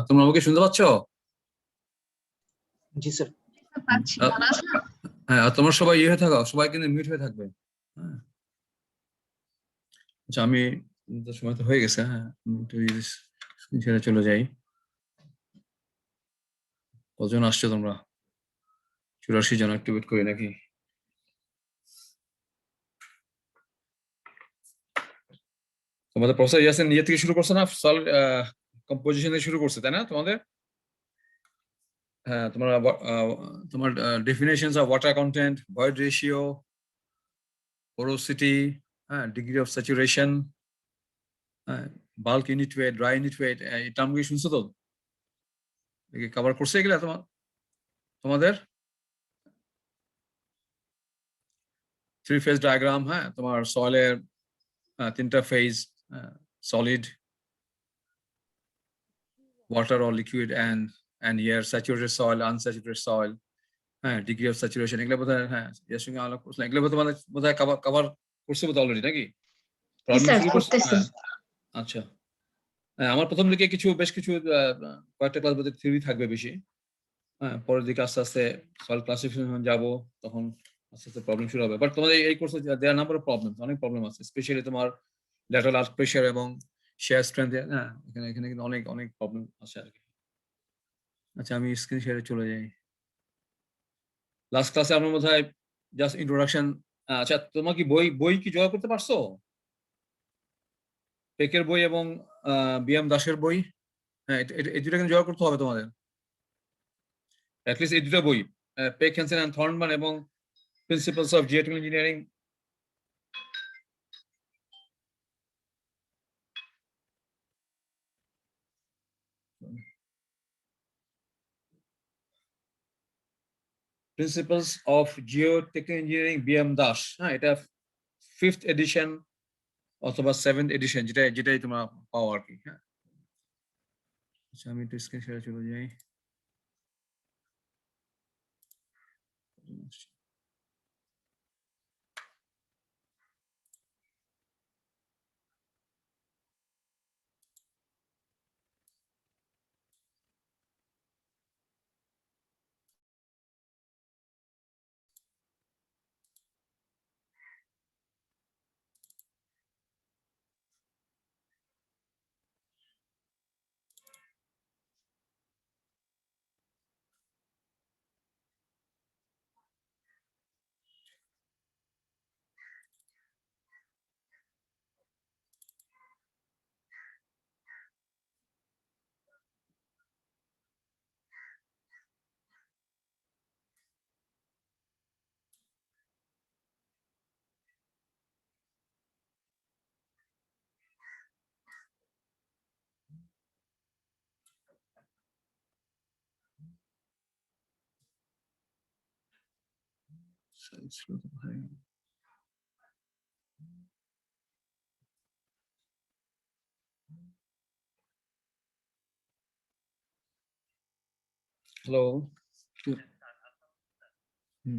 তোমরা আমাকে শুনতে পাচ্ছ? জি স্যার। পাচ্ছি। হ্যাঁ, আর তোমরা সবাই হয়ে থাকো, সবাই কিন্তু মিউট হয়ে থাকবে। হ্যাঁ, আচ্ছা, আমি সময় তো হয়ে গেছে। হ্যাঁ, একটু ছেড়ে চলে যাই। কজন আসছো তোমরা? 84 জন। একটু ওয়েট করি নাকি? তোমাদের প্রসেস ইয়াসিন নিজে থেকে শুরু করছে না? সলিড কম্পোজিশন থেকে শুরু করছে, তাই না তোমাদের? হ্যাঁ, তোমার definitions of water content, void ratio, porosity, হ্যাঁ, ডিগ্রি অফ স্যাচুরেশন, হ্যাঁ, bulk unit wait, dry unit wait, এই টার্মগুলো শুনছো তো? কভার করছে এগুলা তোমাদের? থ্রি ফেজ ডায়াগ্রাম, হ্যাঁ, তোমার সয়েলের তিনটা phase, solid, water or liquid and air, saturated soil, unsaturated soil, হ্যাঁ, ডিগ্রি অফ স্যাচুরেশন, এগুলো বোধহয়, হ্যাঁ, এর সঙ্গে আলাপ করছিলাম। এগুলো বোধহয় কভার করছে বোধহয় অলরেডি, নাকি? হ্যাঁ, আচ্ছা। হ্যাঁ, আমার প্রথম দিকে বেশ কিছু কয়েকটা ক্লাস বোধহয় থিওরি থাকবে বেশি। হ্যাঁ, পরের দিকে আস্তে আস্তে সয়েল ক্লাসিফিকেশন যাবো, তখন আস্তে আস্তে প্রবলেম শুরু হবে। বাট তোমাদের এই কোর্সে দেয়ার নাম্বার অফ প্রবলেম, অনেক প্রবলেম আছে, স্পেশালি তোমার ল্যাটারাল আর্থ প্রেশার এবং শেয়ার স্ট্রেংথ। হ্যাঁ, এখানে কিন্তু অনেক অনেক প্রবলেম আছে আর কি। আচ্ছা, আমি স্ক্রিন শেয়ারে চলে যাই। লাস্ট ক্লাসে আমরা বোধহয় জাস্ট ইন্ট্রোডাকশন। আচ্ছা, তোমার কি বই কি জোগাড় করতে পারছো? পেকের বই এবং বিএম দাসের বই, হ্যাঁ, এই দুটো কিন্তু জোগাড় করতে হবে তোমাদের, অ্যাটলিস্ট এই দুটো বই, পেক, হ্যানসেন এন্ড থর্নমান এবং principles of geotechnical engineering. Principles of geotechnical engineering, BM Das, হ্যাঁ, এটা 5th এডিশন অথবা 7th এডিশন, যেটাই তোমরা পাও আর কি। হ্যাঁ, আচ্ছা, আমি একটু স্ক্রিন শেয়ারে চলে যাই। হ্যালো,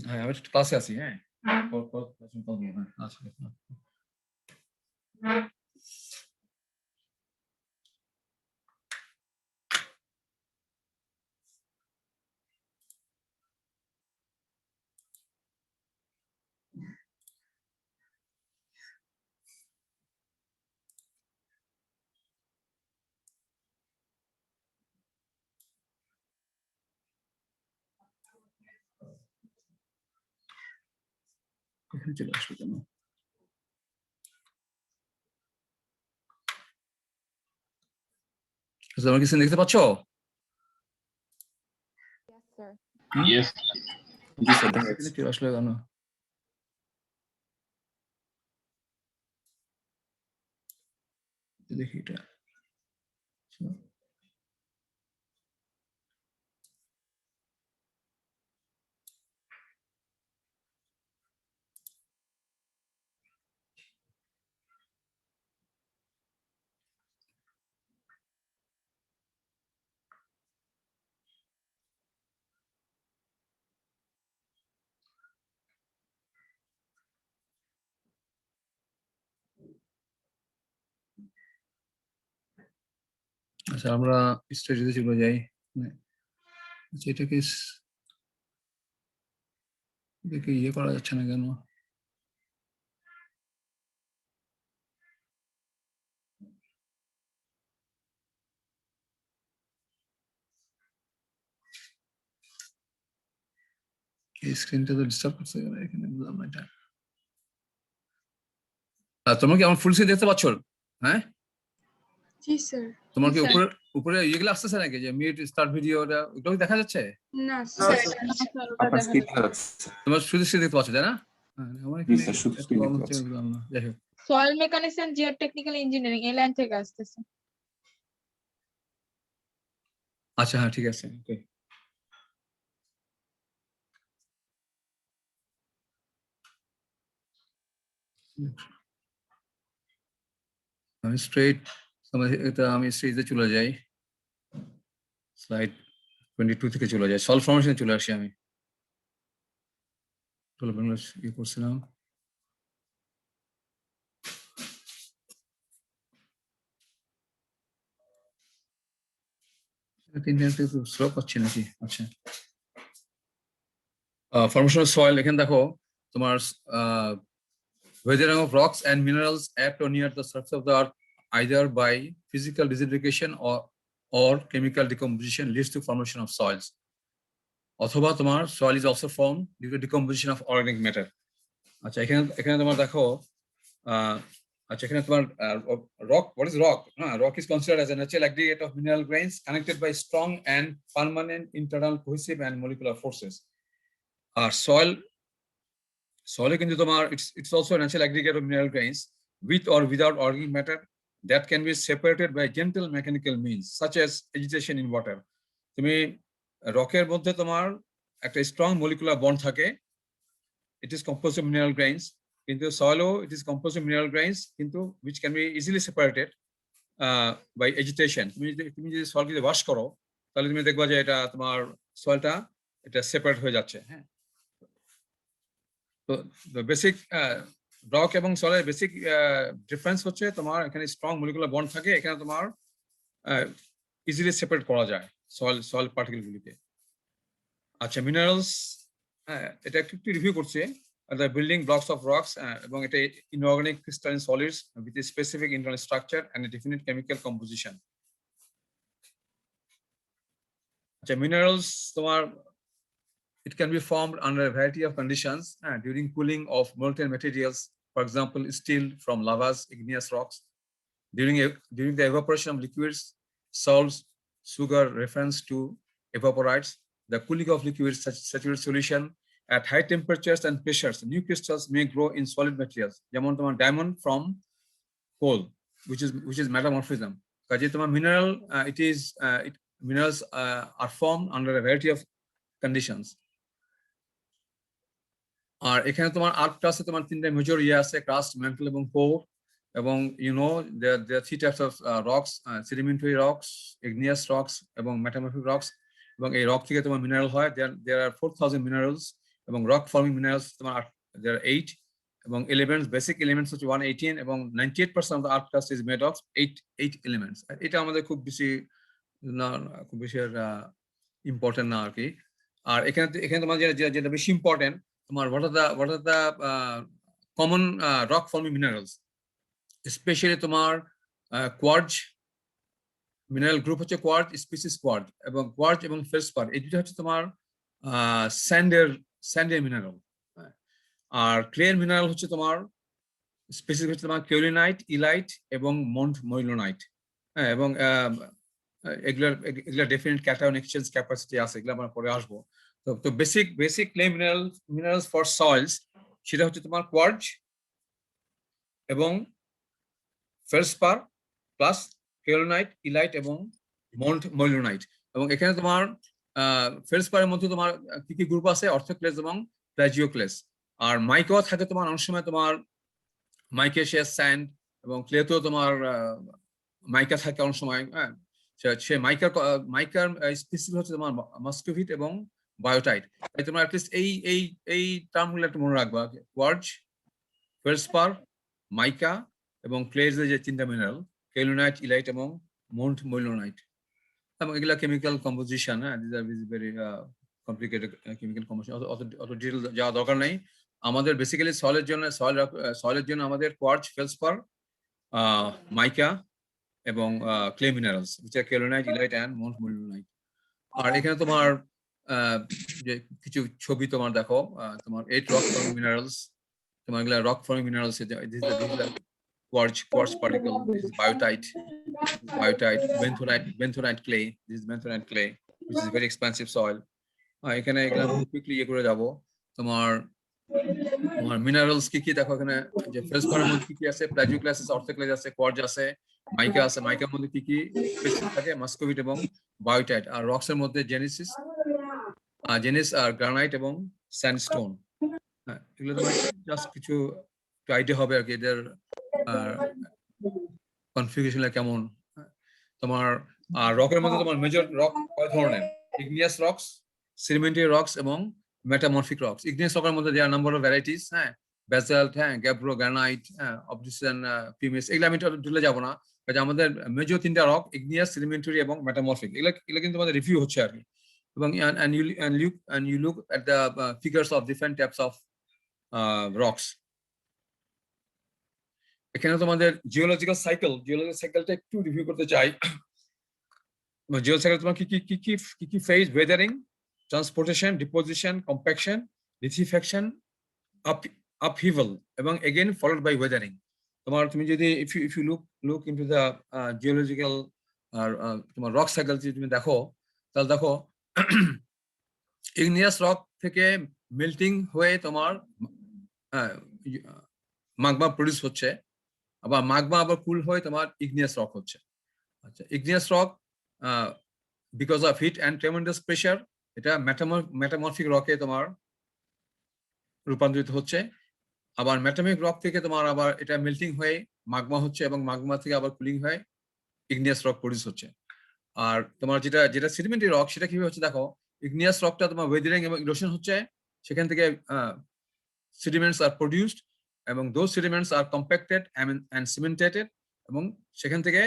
হ্যাঁ, আমি একটু ক্লাসে আছি। হ্যাঁ, আচ্ছা। এখানে চলে আসবে কেন? তোমরা কি দেখতে পাচ্ছ? Yes. জি স্যার, চলে আসলে কেন? দেখি এটা। আচ্ছা আমরা স্টেজে চলে যাই আচ্ছা এটাকে ইয়ে করা যাচ্ছে না কেন এই স্ক্রিনটা তো ডিস্টার্ব করছে এখানে বুঝলাম না এটা তোমরা কি আমার ফুল স্ক্রিন দেখতে পাচ্ছ হ্যাঁ জি স্যার তোমার কি উপরে উপরে ইয়েগুলো আসতেছে নাকি যে মিট স্টার্ট ভিডিও ওগুলো কি দেখা যাচ্ছে না স্যার আপনার স্ক্রিন দেখা যাচ্ছে তোমার শুধু স্ক্রিন দেখতে পাচ্ছ তাই না আমার জি এখানে স্যার শুধু একটু স্ক্রিন problem দেখতে হচ্ছে, পাচ্ছি বুঝলাম না। যাই হোক soil mechanics and geotechnical engineering এই লাইন থেকে আসতেছে আচ্ছা হ্যাঁ ঠিক আছে ওকে আমি স্ট্রেট এটা আমি স্টেজে চলে যাই স্লাইড 22 থেকে চলে যাই সলভ ফরমেশনে চলে আসি আমি ইয়ে করছিলাম তিনটে স্লো পাচ্ছি নাকি আচ্ছা formation of soil এখানে দেখো তোমার weathering of rocks and minerals at or near the surface of the earth either by physical disintegration or chemical decomposition leads to formation of soils অথবা তোমার soil is also formed due to decomposition of organic matter আচ্ছা এখানে তোমার দেখো আচ্ছা এখানে তোমার rock what is rock rock is considered as a natural aggregate of mineral grains connected by strong and permanent internal cohesive and molecular forces R soil কিন্তু তোমার it's also a natural aggregate of mineral grains with or without organic matter that can be separated by gentle mechanical means such as agitation in water তুমি রকের মধ্যে তোমার একটা strong molecular bond থাকে it is composed of mineral grains কিন্তু soil it is composed of mineral grains কিন্তু which can be easily separated by agitation তুমি যদি সয়েলকে wash করো তাহলে তুমি দেখবা যে এটা তোমার সয়েলটা এটা সেপারেট হয়ে যাচ্ছে হ্যাঁ তো বেসিক রক এবং সয়েলের বেসিক ডিফারেন্স হচ্ছে তোমার এখানে স্ট্রং মলিকুলার বন্ড থাকে এখানে তোমার ইজিলি সেপারেট করা যায় সয়েল পার্টিকেলগুলিকে আচ্ছা মিনারেলস এটা একটু রিভিউ করছে the building blocks of rocks এবং এটা inorganic crystalline solids with a specific internal structure and a definite chemical composition আচ্ছা minerals তোমার it can be formed under a variety of conditions during cooling of molten materials, for example, steel from lavas, igneous rocks, during the evaporation of liquids, salts, sugar, reference to evaporites, the cooling of liquids, such saturated solution, at high temperatures and pressures, new crystals may grow in solid materials. যেমন তোমার diamond from coal, which is metamorphism. কাজে তোমার mineral, minerals are formed under a variety of conditions. আর এখানে তোমার art ক্লাসে তোমার তিনটা major ইয়ে আছে ক্রাস্ট ম্যান্টল এবং কোর এবং there are three types of rocks sedimentary rocks igneous rocks এবং metamorphic rocks এবং এই রক থেকে তোমার মিনারেল হয় there are 4000 minerals এবং রক ফর্মিং মিনারেলস তোমার there are 8 এবং এলিমেন্টস বেসিক এলিমেন্টস হচ্ছে 118 এবং 98% of the art class is made of 8 elements এটা আমাদের খুব বেশি ইম্পর্টেন্ট না আর কি আর এখানে তোমার যেটা বেশি ইম্পর্টেন্ট তোমার what are the common rock forming minerals especially তোমার quartz mineral group হচ্ছে quartz species quartz এবং quartz এবং feldspar এই দুটো হচ্ছে তোমার স্যান্ডের মিনারেল আর ক্লের মিনারেল হচ্ছে তোমার স্পেসিফিক হচ্ছে তোমার কেওলিনাইট ইলাইট এবং মন্ট-মোইলোনাইট এবং এগুলা ডেফিনেট ক্যাটায়ন এক্সচেঞ্জ ক্যাপাসিটি আছে এগুলো আমরা পরে আসবো তো basic clay minerals for soil's সেটা হচ্ছে তোমার কোয়ার্টজ এবং ফেলসপার প্লাস কেওলিনাইট ইলাইট এবং মন্ট-মোইলোনাইট এবং এখানে তোমার ফেলসপারের মধ্যে তোমার কি কি গ্রুপ আছে অর্থোক্লেস এবং প্লাজিওক্লেস আর মাইকাও থাকে তোমার অনেক সময় তোমার মাইকেশিয়াস স্যান্ড এবং ক্লেতেও তোমার মাইকা থাকে অনেক সময় সে মাইকার স্পেসিফিক হচ্ছে তোমার মাস্কোভিট এবং বায়োটাইট তাই তোমরা অ্যাটলিস্ট এই টার্মগুলো একটু মনে রাখবা কোয়ার্টজ ফেলসপার মাইকা এবং ক্লের যে তিনটা মিনারেল কেওলিনাইট ইলাইট এবং মন্ট-মোইলোনাইট এবং এগুলা কেমিক্যাল কম্পোজিশন, হ্যাঁ, this are very complicated chemical composition, অত ডিটেল যাওয়া দরকার নেই। আমাদের বেসিক্যালি সয়েলের জন্য আমাদের কোয়ার্টজ, ফেলসপার, মাইকা এবং clay minerals, which are kaolinite, illite and montmorillonite। আর এখানে তোমার যে কিছু ছবি তোমার দেখো, তোমার 8 রক ফর্মিং মিনারেলস, তোমার এগুলা rock forming minerals, quartz particle, this is biotite, bentonite clay, this is bentonite clay, which is very expensive soil। এখানে এগুলা কুইকলি ইয়ে করে যাব। তোমার মিনারেলস কি কি দেখো এখানে, যে ফেলসপারের মধ্যে কি কি আছে, প্লাজিওক্লাস আছে, অর্থোক্লাস আছে, কোয়ার্টজ আছে, মাইকা আছে, মাইকার মধ্যে কি কি থাকে, মাস্কোভিট এবং বায়োটাইট। আর রক্স এর মধ্যে জেনিস আর গ্রানাইট এবং স্যান্ডস্টোন। হ্যাঁ, এগুলো তোমার জাস্ট কিছু আইডিয়া হবে আর কি এদের কনফিগারেশন কেমন। তোমার রকের মধ্যে তোমার মেজর রক কয় ধরনের, ইগনিয়াস রক্স, সেডিমেন্টারি রক্স এবং মেটামরফিক রক্স। ইগনিয়াস রকের মধ্যে দেয়ার নাম্বার অফ ভ্যারাইটিস, হ্যাঁ, ব্যাসাল্ট, হ্যাঁ, গ্যাব্রো, গ্রানাইট, হ্যাঁ, অবসিডিয়ান, পিউমিস, এগুলো আমি ঢুলে যাব না। আমাদের মেজর 3টা রক, ইগনিয়াস, সেডিমেন্টারি এবং মেটামরফিক, এগুলো কিন্তু আমাদের রিভিউ হচ্ছে আর কি। এবং and you look at the figures of different types of rocks। এখানে তোমাদের জিওলজিক্যাল সাইকেলটা একটু রিভিউ করতে চাই। জিওলজিক্যাল সাইকেল তোমার কি phase, weathering, transportation, deposition, compaction, lithification, upheaval এবং এগেইন ফলোড বাই ওয়েদারিং। তুমি যদি if you look into the geological তোমার রক সাইকেল যদি তুমি দেখো, তাহলে দেখো ইগনিয়াস রক থেকে মেল্টিং হয়ে তোমার মাগমা প্রডিউস হচ্ছে, আবার মাগমা আবার কুল হয়ে তোমার ইগনিয়াস রক হচ্ছে। আচ্ছা, igneous rock because of heat and tremendous pressure এটা মেটামরফিক রকে তোমার রূপান্তরিত হচ্ছে। আবার মেটামিক রক থেকে তোমার আবার এটা মেল্টিং হয়ে মাগমা হচ্ছে এবং মাগমা থেকে আবার কুলিং হয়ে ইগনিয়াস রক প্রডিউস হচ্ছে। আর তোমার যেটা সেডিমেন্টারি রক সেটা কিভাবে হচ্ছে দেখো, ইগনিয়াস রকটা তোমার ওয়েদারিং এবং ইরোশন হচ্ছে, সেখান থেকে sediments are produced এবং those sediments are compacted and cemented এবং সেখান থেকে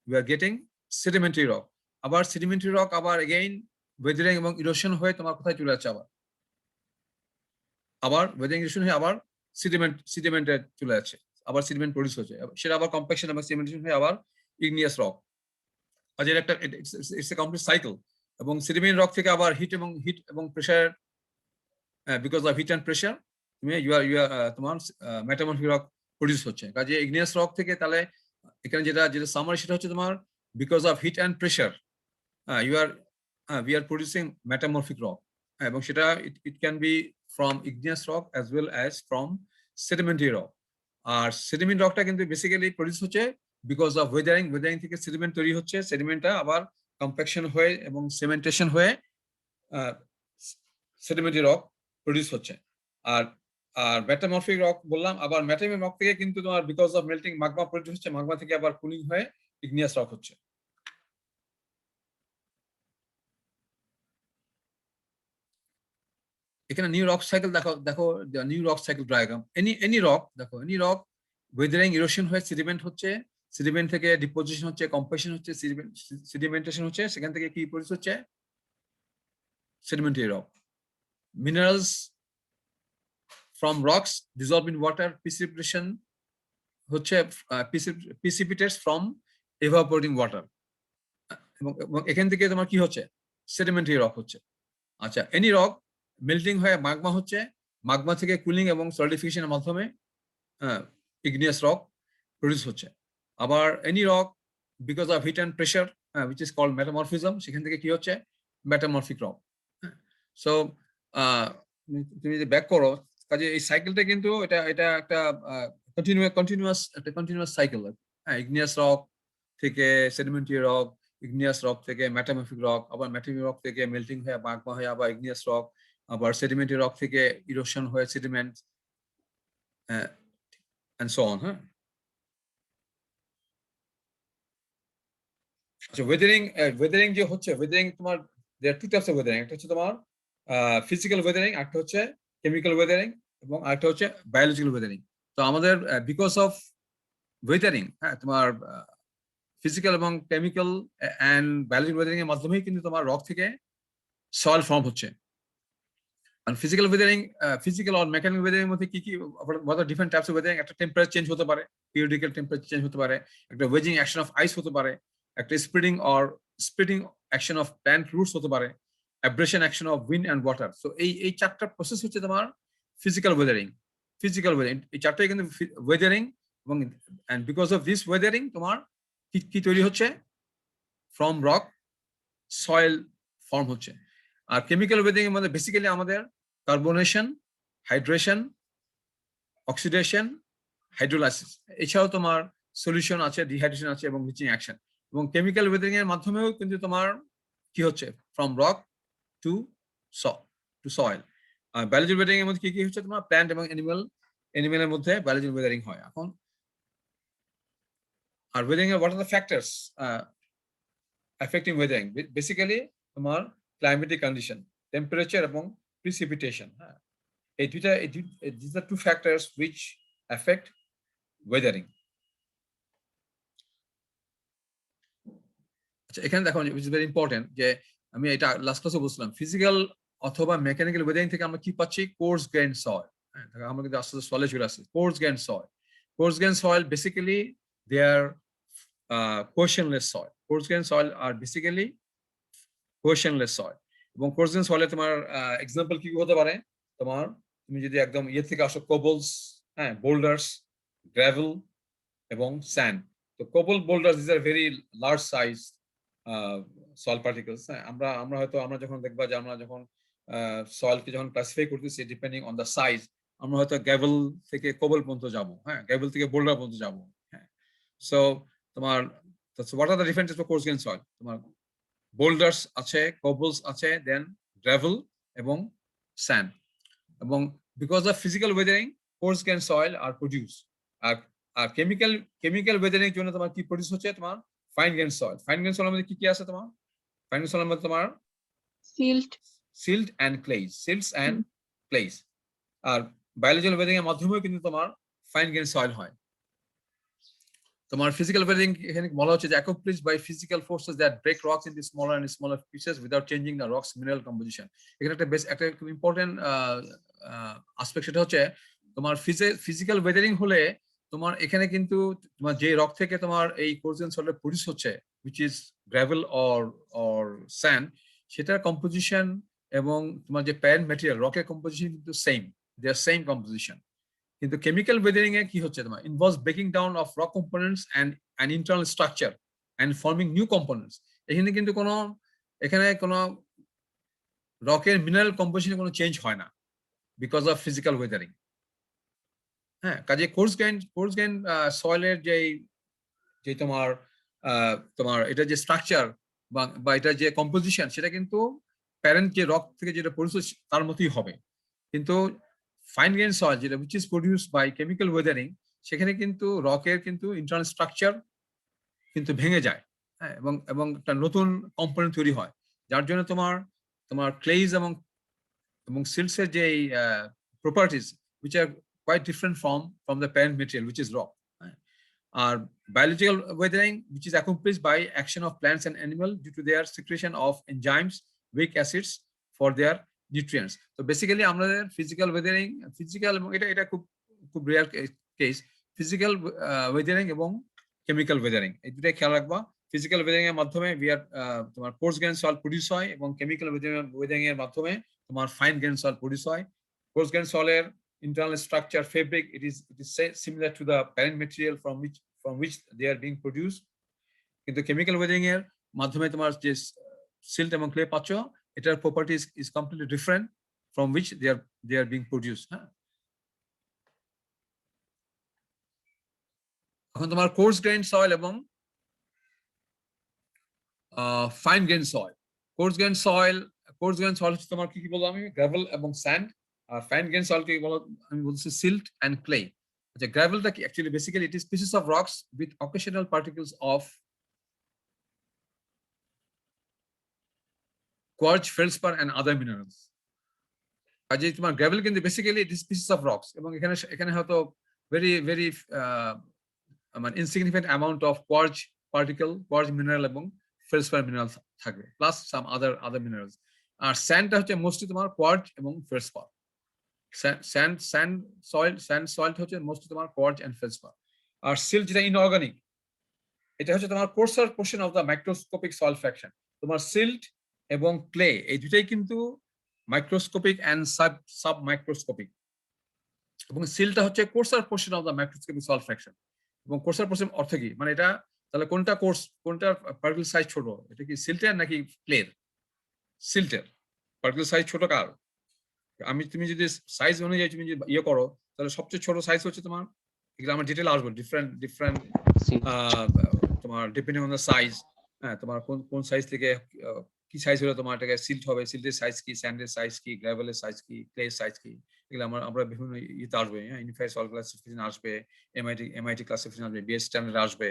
we are getting sedimentary rock। আবার sedimentary rock আবার again weathering এবং erosion হয়ে তোমার কোথায় চলে যাচ্ছে, আবার weathering erosion হয়ে আবার sedimented চলে যাচ্ছে, আবার sediment প্রডিউস হচ্ছে, সেটা আবার কম্প্যাকশন এবং sedimentation হয়ে আবার igneous rock। আর যেটা একটা ইটস এ কমপ্লিট সাইকেল। এবং sediment rock থেকে আবার হিট এবং pressure, because of heat and pressure তোমার মেটামরফিক রক প্রডিউস হচ্ছে। কাজে ইগনিয়াস রক থেকে তাহলে এখানে যেটা সামারি সেটা হচ্ছে তোমার because of heat and pressure we are producing metamorphic rock, এবং সেটা it can be from igneous rock as well as from sedimentary rock। আর সেডিমেন্ট রকটা কিন্তু বেসিক্যালি প্রডিউস হচ্ছে বিকজ অফ ওয়েদারিং থেকে সেডিমেন্ট তৈরি হচ্ছে, সেডিমেন্টটা আবার কম্প্যাকশন হয়ে এবং সিমেন্টেশন হয়ে সেডিমেন্টারি রক প্রডিউস হচ্ছে। আর মেটামরফিক রক বললাম, আবার মেটামরফিক রক থেকে কিন্তু তোমার বিকজ অফ মেল্টিং মাগমা প্রডিউস হচ্ছে, মাগমা থেকে আবার কুলিং হয়ে ইগনিয়াস রক হচ্ছে। এখানে নিউ রক সাইকেল দেখো new rock cycle diagram. Any rock দেখো, এনি রক ওয়েদারিং ইরোশন হয়ে সেডিমেন্ট হচ্ছে, সেডিমেন্ট থেকে ডিপোজিশন হচ্ছে, কম্প্রেশন হচ্ছে, সেডিমেন্টেশন হচ্ছে, সেখান থেকে কি প্রডিউস হচ্ছে, sedimentary rock। Minerals from rocks dissolved in water, precipitation হচ্ছে precipitates from evaporating water। এবং এখান থেকে তোমার কি হচ্ছে, sedimentary rock হচ্ছে। আচ্ছা, এনি রক মেল্টিং হয়ে মাগমা হচ্ছে, মাগমা থেকে কুলিং এবং সলিডিফিকেশনের মাধ্যমে ইগনিয়াস রক প্রডিউস হচ্ছে। আবার any rock because of heat and pressure which is called metamorphism, সেখান থেকে কি হচ্ছে, মেটামরফিক রক। সো তুমি যদি ব্যাক করো, কাজে এই সাইকেলটা কিন্তু এটা একটা কন্টিনিউয়াস সাইকেল। হ্যাঁ, ইগনিয়াস রক থেকে সেডিমেন্টারি রক, ইগনিয়াস রক থেকে মেটামরফিক রক, আবার মেটামরফিক রক থেকে মেল্টিং হয়ে মাগমা হয়ে আবার ইগনিয়াস রক, আবার সেডিমেন্টারি রক থেকে ইরোশন হয়ে সেডিমেন্ট এন্ড সো অন। হ্যাঁ, আচ্ছা, ওয়েদারিং যে হচ্ছে, ওয়েদারিং তোমার there are two types of weathering। একটা হচ্ছে তোমার ফিজিক্যাল ওয়েদারিং, একটা হচ্ছে কেমিক্যাল ওয়েদারিং, এবং আরেকটা হচ্ছে বায়োলজিক্যাল ওয়েদারিং। তো আমাদের বিকজ অফ ওয়েদারিং, হ্যাঁ, তোমার ফিজিক্যাল এবং কেমিক্যাল অ্যান্ড বায়োলজিক্যাল ওয়েদারিং এর মাধ্যমেই কিন্তু তোমার রক থেকে সয়েল ফর্ম হচ্ছে। আর ফিজিক্যাল ওয়েদারিং, ফিজিক্যাল আর মেকানিক্যাল ওয়েদারিং এর মধ্যে কি কি ডিফারেন্ট টাইপস অফ ওয়েদারিং? একটা টেম্পারেচার চেঞ্জ হতে পারে, পিরিয়ডিক্যাল টেম্পারেচার চেঞ্জ হতে পারে, একটা ওয়েজিং অ্যাকশন অফ আইস হতে পারে, একটা splitting action of plant roots হতে পারে, abrasion action of wind and water. So এই চারটা প্রসেস হচ্ছে তোমার ফিজিক্যাল ওয়েদারিং। এই চারটাই কিন্তু ওয়েদারিং, এবং and because of this weathering তোমার কি তৈরি হচ্ছে? ফ্রম রক সয়েল ফর্ম হচ্ছে। আর কেমিক্যাল ওয়েদারিং এর মধ্যে বেসিক্যালি আমাদের কার্বনেশন, হাইড্রেশন, অক্সিডেশন, হাইড্রোলাইসিস, এছাড়াও তোমার সলিউশন আছে, ডিহাইড্রেশন আছে এবং লিচিং অ্যাকশন। এবং কেমিক্যাল ওয়েদারিং এর মাধ্যমেও কিন্তু তোমার কি হচ্ছে? From rock to soil. আর বায়োলজিক্যাল ওয়েদারিং এর মধ্যে কি হচ্ছে? তোমার প্ল্যান্ট এবং অ্যানিমেলের মধ্যে বায়োলজিক্যাল ওয়েদারিং হয়। এখন আর ওয়েদারিং এর what are the factors affecting weathering? Basically তোমার climatic condition, temperature এবং precipitation. হ্যাঁ, এই দুইটা, these are two factors which affect weathering. আচ্ছা, এখানে দেখো which is very important, যে আমি এটা লাস্ট ক্লাসে বলছিলাম, ফিজিক্যাল অথবা মেকানিক্যাল ওয়েদারিং থেকে আমরা কি পাচ্ছি? Course grain soil. হ্যাঁ, আমরা কিন্তু আস্তে আস্তে সয়েলে চলে আসছি। Course grain soil basically they are questionless soil. Coarse grain soil are basically questionless soil. এবং কোর্স গ্রেইন সয়েলে তোমার এক্সাম্পল কি হতে পারে? তোমার তুমি যদি একদম ইয়ে থেকে আসো, কোবলস, হ্যাঁ, বোল্ডার্স, গ্রাভেল এবং স্যান্ড। তো COBOL, boulders, this are very large size soil particles. হ্যাঁ, আমরা যখন দেখবা যে আমরা যখন সয়েলকে যখন ক্লাসিফাই করতেছি ডিপেন্ডিং অন দ্য সাইজ, আমরা হয়তো গ্রাভেল থেকে কোবল পর্যন্ত যাবো, হ্যাঁ, গ্রাভেল থেকে বোল্ডার পর্যন্ত যাবো। হ্যাঁ, সো তোমার what are the differences for coarse grain soil? তোমার বোল্ডার্স আছে, কোবলস আছে, দেন গ্রাভেল এবং স্যান্ড। এবং because of physical weathering coarse grain soil are produce. আর কেমিক্যাল ওয়েদারিং এর জন্য তোমার কি প্রডিউস হচ্ছে? তোমার fine grain soil. Fine grain সয়েলের মধ্যে কি আছে? তোমার ফাইন গ্রেইন সয়েলের মধ্যে তোমার সিল্ট অ্যান্ড ক্লেইস। আর বায়োলজিক্যাল ওয়েদারিং এর মাধ্যমেও কিন্তু তোমার ফাইন গ্রেইন সয়েল হয়। তোমার ফিজিক্যাল ওয়েদারিং এখানে বলা হচ্ছে যে accomplished by physical forces that break rocks into smaller and smaller pieces without changing the rock's mineral composition. এখানে একটা খুব ইম্পর্টেন্ট অ্যাসপেক্ট, সেটা হচ্ছে তোমার ফিজিক্যাল ওয়েদারিং হলে তোমার এখানে কিন্তু তোমার যে রক থেকে তোমার এই কোর্স গ্রেইন সয়েল প্রডিউস হচ্ছে, which is gravel or sand, সেটার কম্পোজিশন এবং তোমার যে প্যারেন্ট ম্যাটেরিয়াল রকের কম্পোজিশন কিন্তু they are same composition. কিন্তু কেমিক্যাল ওয়েদারিং এ কি হচ্ছে? তোমার involves breaking down of rock components and internal structure and forming new components. এখানে কোনো রকের মিনারেল কম্পোজিশনে কোনো চেঞ্জ হয় না বিকজ অফ ফিজিক্যাল ওয়েদারিং। হ্যাঁ, কাজে কোর্স গ্রেইন সয়েলের যে তোমার এটা যে স্ট্রাকচার বা এটা যে কম্পোজিশন, সেটা কিন্তু প্যারেন্ট যে রক থেকে যেটা প্রডিউস তার মতোই হবে। কিন্তু ফাইন গ্রেইন সয়েল যেটা which is produced by chemical weathering, সেখানে কিন্তু রকের কিন্তু ইন্টারনাল স্ট্রাকচার কিন্তু ভেঙে যায়। হ্যাঁ, এবং একটা নতুন কম্পোনেন্ট তৈরি হয়, যার জন্য তোমার ক্লেইজ এবং সিল্টস এর যে properties which are quite different from the parent material which is rock. আর biological weathering which is accomplished by action of plants and animals due to their secretion of enzymes, weak acids for their nutrients. তো basically আমাদের physical Wuthering, এবং এটা খুব rare case, physical Wuthering এবং chemical Wuthering, এই দুটাই খেয়াল রাখবা। ফিজিক্যাল ওয়েদারিং এর মাধ্যমে তোমার কোর্স গ্রেইন সয়েল প্রডিউস হয়, এবং কেমিক্যাল ওয়েদারিং এর মাধ্যমে তোমার ফাইন গ্রেইন সয়েল প্রডিউস হয়। কোর্স গ্রেইন সয়েলের internal structure, fabric, it is similar to the parent material from which they are being produced. কিন্তু কেমিক্যাল ওয়েদারিং এর মাধ্যমে তোমার যে সিল্ট এবং ক্লে পাচ্ছ, এটার property is completely different from which they are being produced. হ্যাঁ, এখন তোমার কোর্স গ্রেইন সয়েল এবং fine grain soil. Course grain soil হচ্ছে তোমার কি বলবো আমি? গ্রাভেল এবং স্যান্ড। আর ফাইন গ্রেইন সয়েল কি বলো? আমি বলছি সিল্ট এন্ড ক্লে। আচ্ছা, গ্রাভেলটা কি? Actually basically it is pieces of rocks with occasional particles of quartz, feldspar and other minerals. কাজে তোমার গ্রাভেল কিন্তু basically it is pieces of rocks, এবং এখানে হয়তো ভেরি মানে insignificant amount of quartz particle, quartz mineral এবং feldspar mineral থাকবে, plus some other minerals. আর স্যান্ডটা হচ্ছে মোস্টলি তোমার কোয়ার্টজ এবং ফেলসপার। স্যান্ড সয়েল হচ্ছে মোস্টলি তোমার কোয়ার্টজ এন্ড ফেলসপার। আর সিল্ট যেটা ইনঅর্গানিক, এটা হচ্ছে তোমার coarser portion of the microscopic soil fraction. তোমার সিল্ট এবং ক্লে এই দুটাই কিন্তু মাইক্রোস্কোপিক এন্ড সাব মাইক্রোস্কোপিক, এবং সিলটা হচ্ছে coarser portion of the microscopic soil fraction. এবং কোর্সার পোর্শন অর্থ কি, মানে এটা তাহলে কোনটা কোর্স, কোনটার পার্টিকেল সাইজ ছোট, এটা কি সিল্টের নাকি ক্লের? সিল্টের পার্টিকেল সাইজ ছোট কার? তুমি যদি সাইজ অনুযায়ী তুমি যদি ইয়ে করো, তাহলে সবচেয়ে ছোট সাইজ হচ্ছে তোমার, এগুলো আমার ডিটেল আসবে, ডিফারেন্ট তোমার ডিপেন্ডিং অন দ্য সাইজ। হ্যাঁ, তোমার কোন সাইজ থেকে কি সাইজ হলে তোমার এটাকে সিল্ট হবে, সিল্টের সাইজ কি, স্যান্ডের সাইজ কি, গ্রাভেলের সাইজ কি, ক্লে সাইজ কি, এগুলো আমরা বিভিন্ন ইতে আসবে। ইউনিফাইড সয়েল ক্লাসিফিকেশন আসবে, এমআইটি ক্লাসিফিকেশন আসবে, বিএস স্ট্যান্ডার্ড আসবে।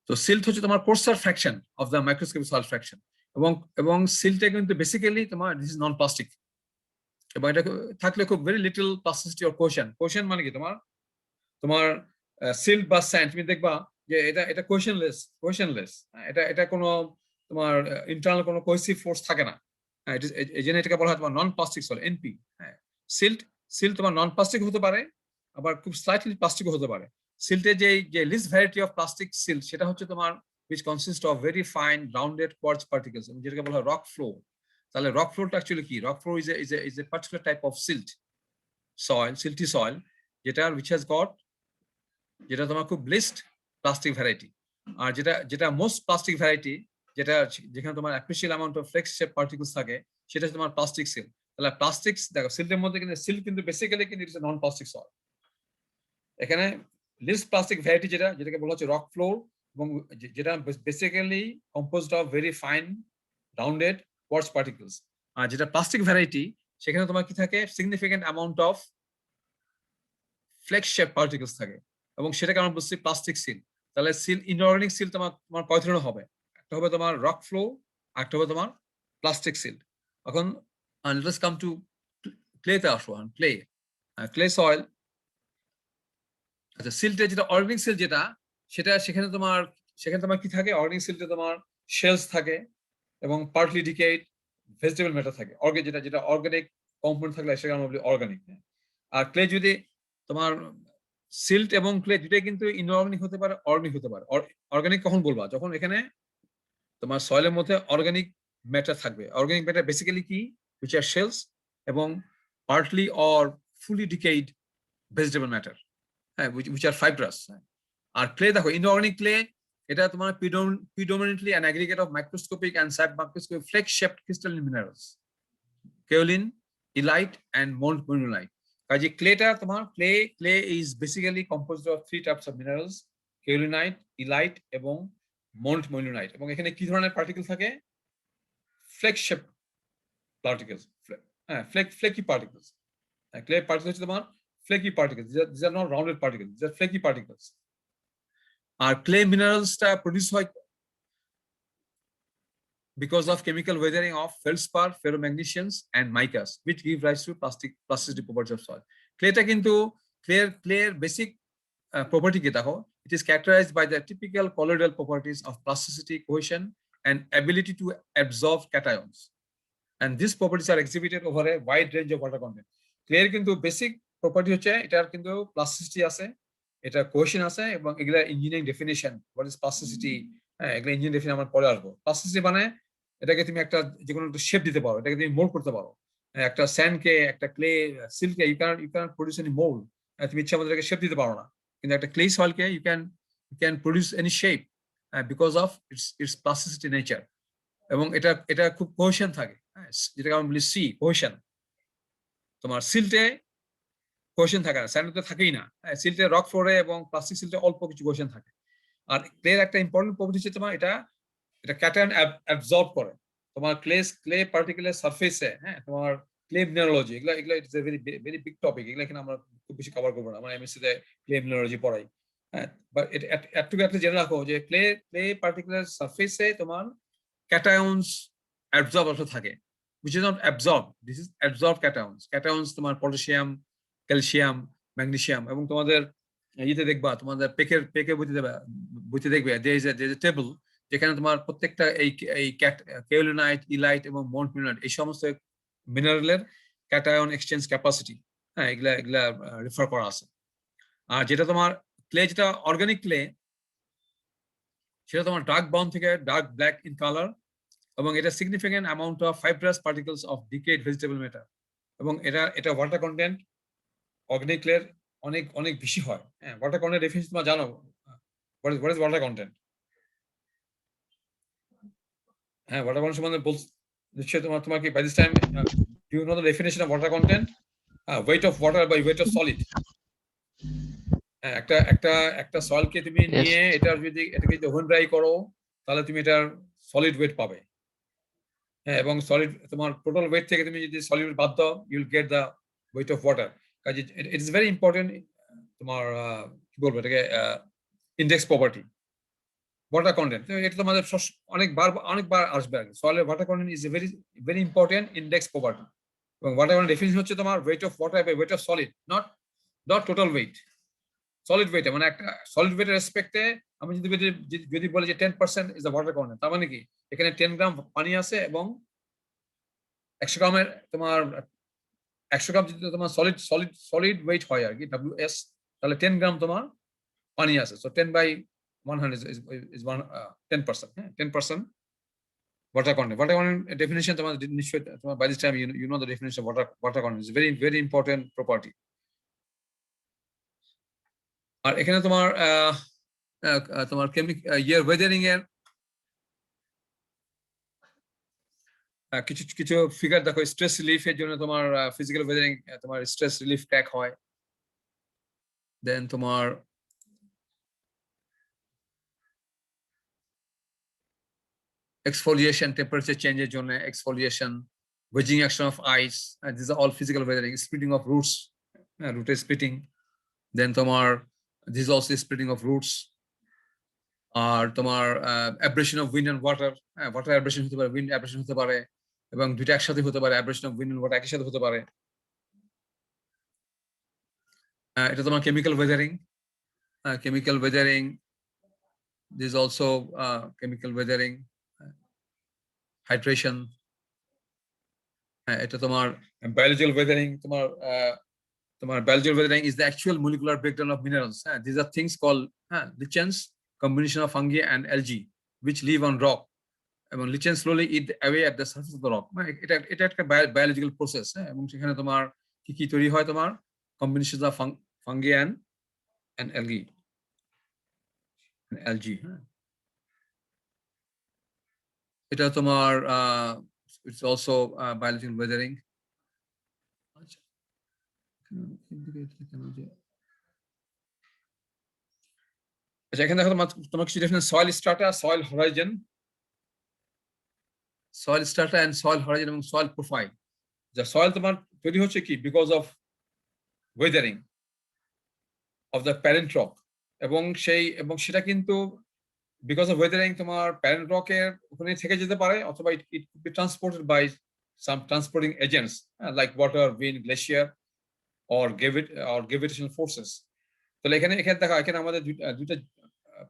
তো সিল্ট হচ্ছে তোমার coarser fraction of the microscopic soil fraction, এবং সিল্টে কিন্তু বেসিক্যালি তোমার দিস ইজ নন প্লাস্টিক, এবং এটা থাকলে খুব very little plasticity or question মানে কি তোমার সিল্ট বা স্যান্ড তুমি দেখবা যে এটা কোয়েশনলেস, এটা কোনো তোমার ইন্টারনাল কোনো কোহেসিভ ফোর্স থাকে না। এই জন্য এটাকে বলা হয় তোমার নন প্লাস্টিক সয়েল, এনপি। হ্যাঁ, সিল্ট তোমার নন প্লাস্টিক হতে পারে, আবার খুব স্লাইটলি প্লাস্টিকও হতে পারে। সিল্টের যে least variety of plastic silt, সেটা হচ্ছে তোমার which consists of very fine rounded quartz particles, যেটাকে বলা হয় রক ফ্লোর। তাহলে রক ফ্লোরটা অ্যাকচুয়ালি কি? Rock floor is a particular type of silty soil, যেটা তোমার খুব লিস্ট প্লাস্টিক ভ্যারাইটি। আর যেটা মোস্ট প্লাস্টিক ভ্যারাইটি, যেখানে তোমার appreciable amount of flakes shape particles থাকে, সেটা হচ্ছে তোমার প্লাস্টিক সিল্ট। তাহলে প্লাস্টিক দেখো, সিল্টের মধ্যে কিন্তু সিল্ট কিন্তু বেসিক্যালি কিন্তু ইটস নন প্লাস্টিক সয়েল। এখানে লিস্ট প্লাস্টিক ভ্যারাইটি যেটাকে বলা হচ্ছে রক ফ্লোর, এবং যেটা basically composed of very fine rounded quartz particles. আর যেটা প্লাস্টিক ভ্যারাইটি, সেখানে তোমার কি থাকে, significant amount of flakes shape particles থাকে, এবং সেটাকে আমরা বলছি প্লাস্টিক সিল। তাহলে ইনঅর্গানিক সিল তোমার কয় ধরনের হবে? একটা হবে তোমার রক ফ্লো, একটা হবে তোমার প্লাস্টিক সিল। এখন লেটস কাম টু ক্লেতে আসো। ক্লে সয়েল, আচ্ছা, সিল্টে যেটা অর্গানিক সিল সেখানে তোমার কি থাকে? অর্গানিক সিল্টে তোমার শেলস থাকে এবং পার্টলি ডিকেড ভেজিটেবল ম্যাটার থাকে। যেটা অর্গানিক কম্পাউন্ড থাকলে সেটা আমরা বলি অর্গানিক। আর ক্লে যদি তোমার সিল্ট এবং ক্লে দুটাই কিন্তু ইনঅর্গানিক হতে পারে, অর্গানিক হতে পারে। অর্গানিক কখন বলবা? যখন এখানে তোমার সয়েলের মধ্যে অর্গানিক ম্যাটার থাকবে। অর্গানিক ম্যাটার বেসিক্যালি কি? which are shells এবং partly or fully decayed vegetable matter, হ্যাঁ, which are fibrous। আর ক্লে দেখো, ইনঅর্গানিক ক্লে, এটা তোমার predominantly an aggregate of microscopic and submicroscopic flex-shaped crystalline minerals, kaolin, elite and montmorillonite। কাজে ক্লেটা তোমার clay is basically composed of 3 types of minerals, kaolinite, elite এবং montmorillonite। এবং এখানে কি ধরনের পার্টিকেল থাকে? flex-shaped particles, flaky particles। clay particles হচ্ছে তোমার flaky particles, these are not rounded particles, these are flaky particles। আর clay mineralsটা প্রডিউস হয় because of chemical weathering of feldspar, ferromagnesians and micas, which give rise to plasticity properties of soil। clayটা কিন্তু clay basic property কি দেখো, it is characterized by the typical colloidal properties of plasticity, cohesion and ability to absorb cations, and these properties are exhibited over a wide range of water content। clay কিন্তু basic property হচ্ছে, এটার কিন্তু plasticity আছে, এটা cohesion আছে, এবং এগুলা engineering definition, what is plasticity, হ্যাঁ, এগুলা ইঞ্জিনিয়ারিং ডেফিনিশন আমরা পরে আসবো। প্লাস্টিসিটি মানে এটাকে তুমি একটা যে কোনো একটা শেপ দিতে পারো, এটাকে তুমি মোল্ড করতে পারো। একটা স্যান্ডকে, একটা ক্লে সিল্ককে you can produce any mould, তুমি ইচ্ছা মতো এটাকে শেপ দিতে পারো না। কিন্তু একটা ক্লে সয়েলকে you can produce any shape because of its plasticity nature. এবং এটা খুব কোহেশন থাকে, যেটাকে আমরা বলি কোহেশন। তোমার সিল্টে কোহেশন থাকে না, স্যান্ডে থাকেই না। সিল্টে, রক ফ্লোরে এবং প্লাস্টিক সিল্টে অল্প কিছু কোহেশন থাকে। আর ক্লের একটা ইম্পর্টেন্ট প্রপার্টি হচ্ছে তোমার এটা ক্যাটায়ন অ্যাবজর্ব করে। তোমার ক্লে পার্টিকুলার সারফেসে, হ্যাঁ, তোমার ক্লে মিনারোলজি, এগুলা it's a very big topic. এগুলা এখানে আমরা খুব বেশি কভার করবো না, আমরা এমএসসি তে ক্লে মিনারোলজি পড়াই। হ্যাঁ, বাট একটু জেনে রাখো যে ক্লে পার্টিকুলার সারফেসে তোমার cations absorb also থাকে, which is not absorb, this is absorb cations তোমার পটাশিয়াম, ক্যালসিয়াম, ম্যাগনেসিয়াম, এবং তোমাদের ইতে দেখবা তোমাদের পেকের বইতে দেখবে there is a table যেখানে তোমার প্রত্যেকটা এই কেওলিনাইট, ইলাইট এবং মন্টমিনাইট এই সমস্ত মিনারেলের ক্যাটায়ন এক্সচেঞ্জ ক্যাপাসিটি, হ্যাঁ এগুলা রেফার করা আছে। আর যেটা তোমার ক্লে, যেটা অর্গানিক ক্লে, সেটা তোমার ডার্ক ব্রাউন থেকে ডার্ক ব্ল্যাক ইন কালার, এবং এটা significant amount of fibrous particles of decade vegetable matter, এবং এটা ওয়াটার কন্টেন্ট অর্গানিক ক্লের অনেক বেশি হয়। হ্যাঁ, ওয়াটার কন্টেন্ট ডেফিনিশন তোমরা জানো, হোয়াট ইজ ওয়াটার কন্টেন্ট? হ্যাঁ, ওয়াটার কন্টেন্ট সম্বন্ধে নিশ্চয়ই তোমার কি by this time do you know the definition of water content? Weight of water by weight of solid. হ্যাঁ, একটা সয়েলকে তুমি নিয়ে এটাকে যদি ওভেন ড্রাই করো তাহলে তুমি এটার সলিড ওয়েট পাবে। হ্যাঁ, এবং সলিড তোমার টোটাল ওয়েট থেকে তুমি যদি সলিড ওয়েট বাদ দাও you will get the weight of water. কাজে ইট ইজ ভেরি ইম্পর্টেন্ট তোমার কি বলবো এটাকে ইন্ডেক্স প্রপার্টি ওয়াটার কন্টেন্ট। এটা তোমাদের অনেকবার আসবে আর কি। সয়েলের water content is a very important index property, এবং ওয়াটার কন্টেন্ট ডেফিনিশন হচ্ছে তোমার weight of water by weight of solid, not total weight. Solid weight মানে একটা সলিড ওয়েটের রেসপেক্টে আমি যদি বলি যে 10% ইজ দ্য ওয়াটার কন্টেন্ট, তার মানে কি এখানে 10 গ্রাম পানি আছে এবং 100 গ্রামের তোমার 100 গ্রাম যদি তোমার সলিড ওয়েট হয় আর কি WS, তাহলে 10 গ্রাম তোমার পানি আছে। সো 10/100 is 10%, হ্যাঁ 10% water content. Water content definition তোমার নিশ্চয়ই তোমার by this time you know the definition of water content is very important property. আর এখানে তোমার ওয়েদারিং এর কিছু ফিগার দেখো। স্ট্রেস রিলিফের জন্য তোমার ফিজিক্যাল ওয়েদারিং তোমার স্ট্রেস রিলিফ ট্যাক হয়। দেন তোমার এক্সফোলিয়েশন, টেম্পারেচার চেঞ্জের জন্য exfoliation, wedging action of ice, this are all physical weathering. Splitting of roots, রুটের স্প্লিটিং। দেন তোমার this also splitting of roots. আর তোমার abrasion of wind and water, water abrasion হতে পারে, উইন্ড অ্যাব্রেশন হতে পারে, এবং দুইটা একসাথে হতে পারে। Abrasion of wind and water একই সাথে হতে পারে। এটা তোমার chemical weathering. Chemical weathering, there's also chemical weathering, hydration. এটা তোমার biological weathering. তোমার biological weathering is the actual molecular breakdown of minerals. These are things called lichens, combination of fungi and algae which live on rock, এবং lichens slowly eat away at the surface of the rock. এটা একটা biological process, এবং সেখানে তোমার কি তৈরি হয়, তোমার combination of fungi and algae. এটা তোমার it's also biological weathering. আচ্ছা, এখানে দেখো তোমার কিছু definition: soil strata, soil horizon, and soil horizon এবং soil profile. যা soil তোমার তৈরি হচ্ছে কি because of weathering of the parent rock, এবং সেটা কিন্তু because of weathering তোমার parent rock এর ওখানে থেকে যেতে পারে, অথবা it could be transported by some transporting agents like water, wind, glacier or gravitational forces. তাহলে এখানে দেখো, এখানে আমাদের দুইটা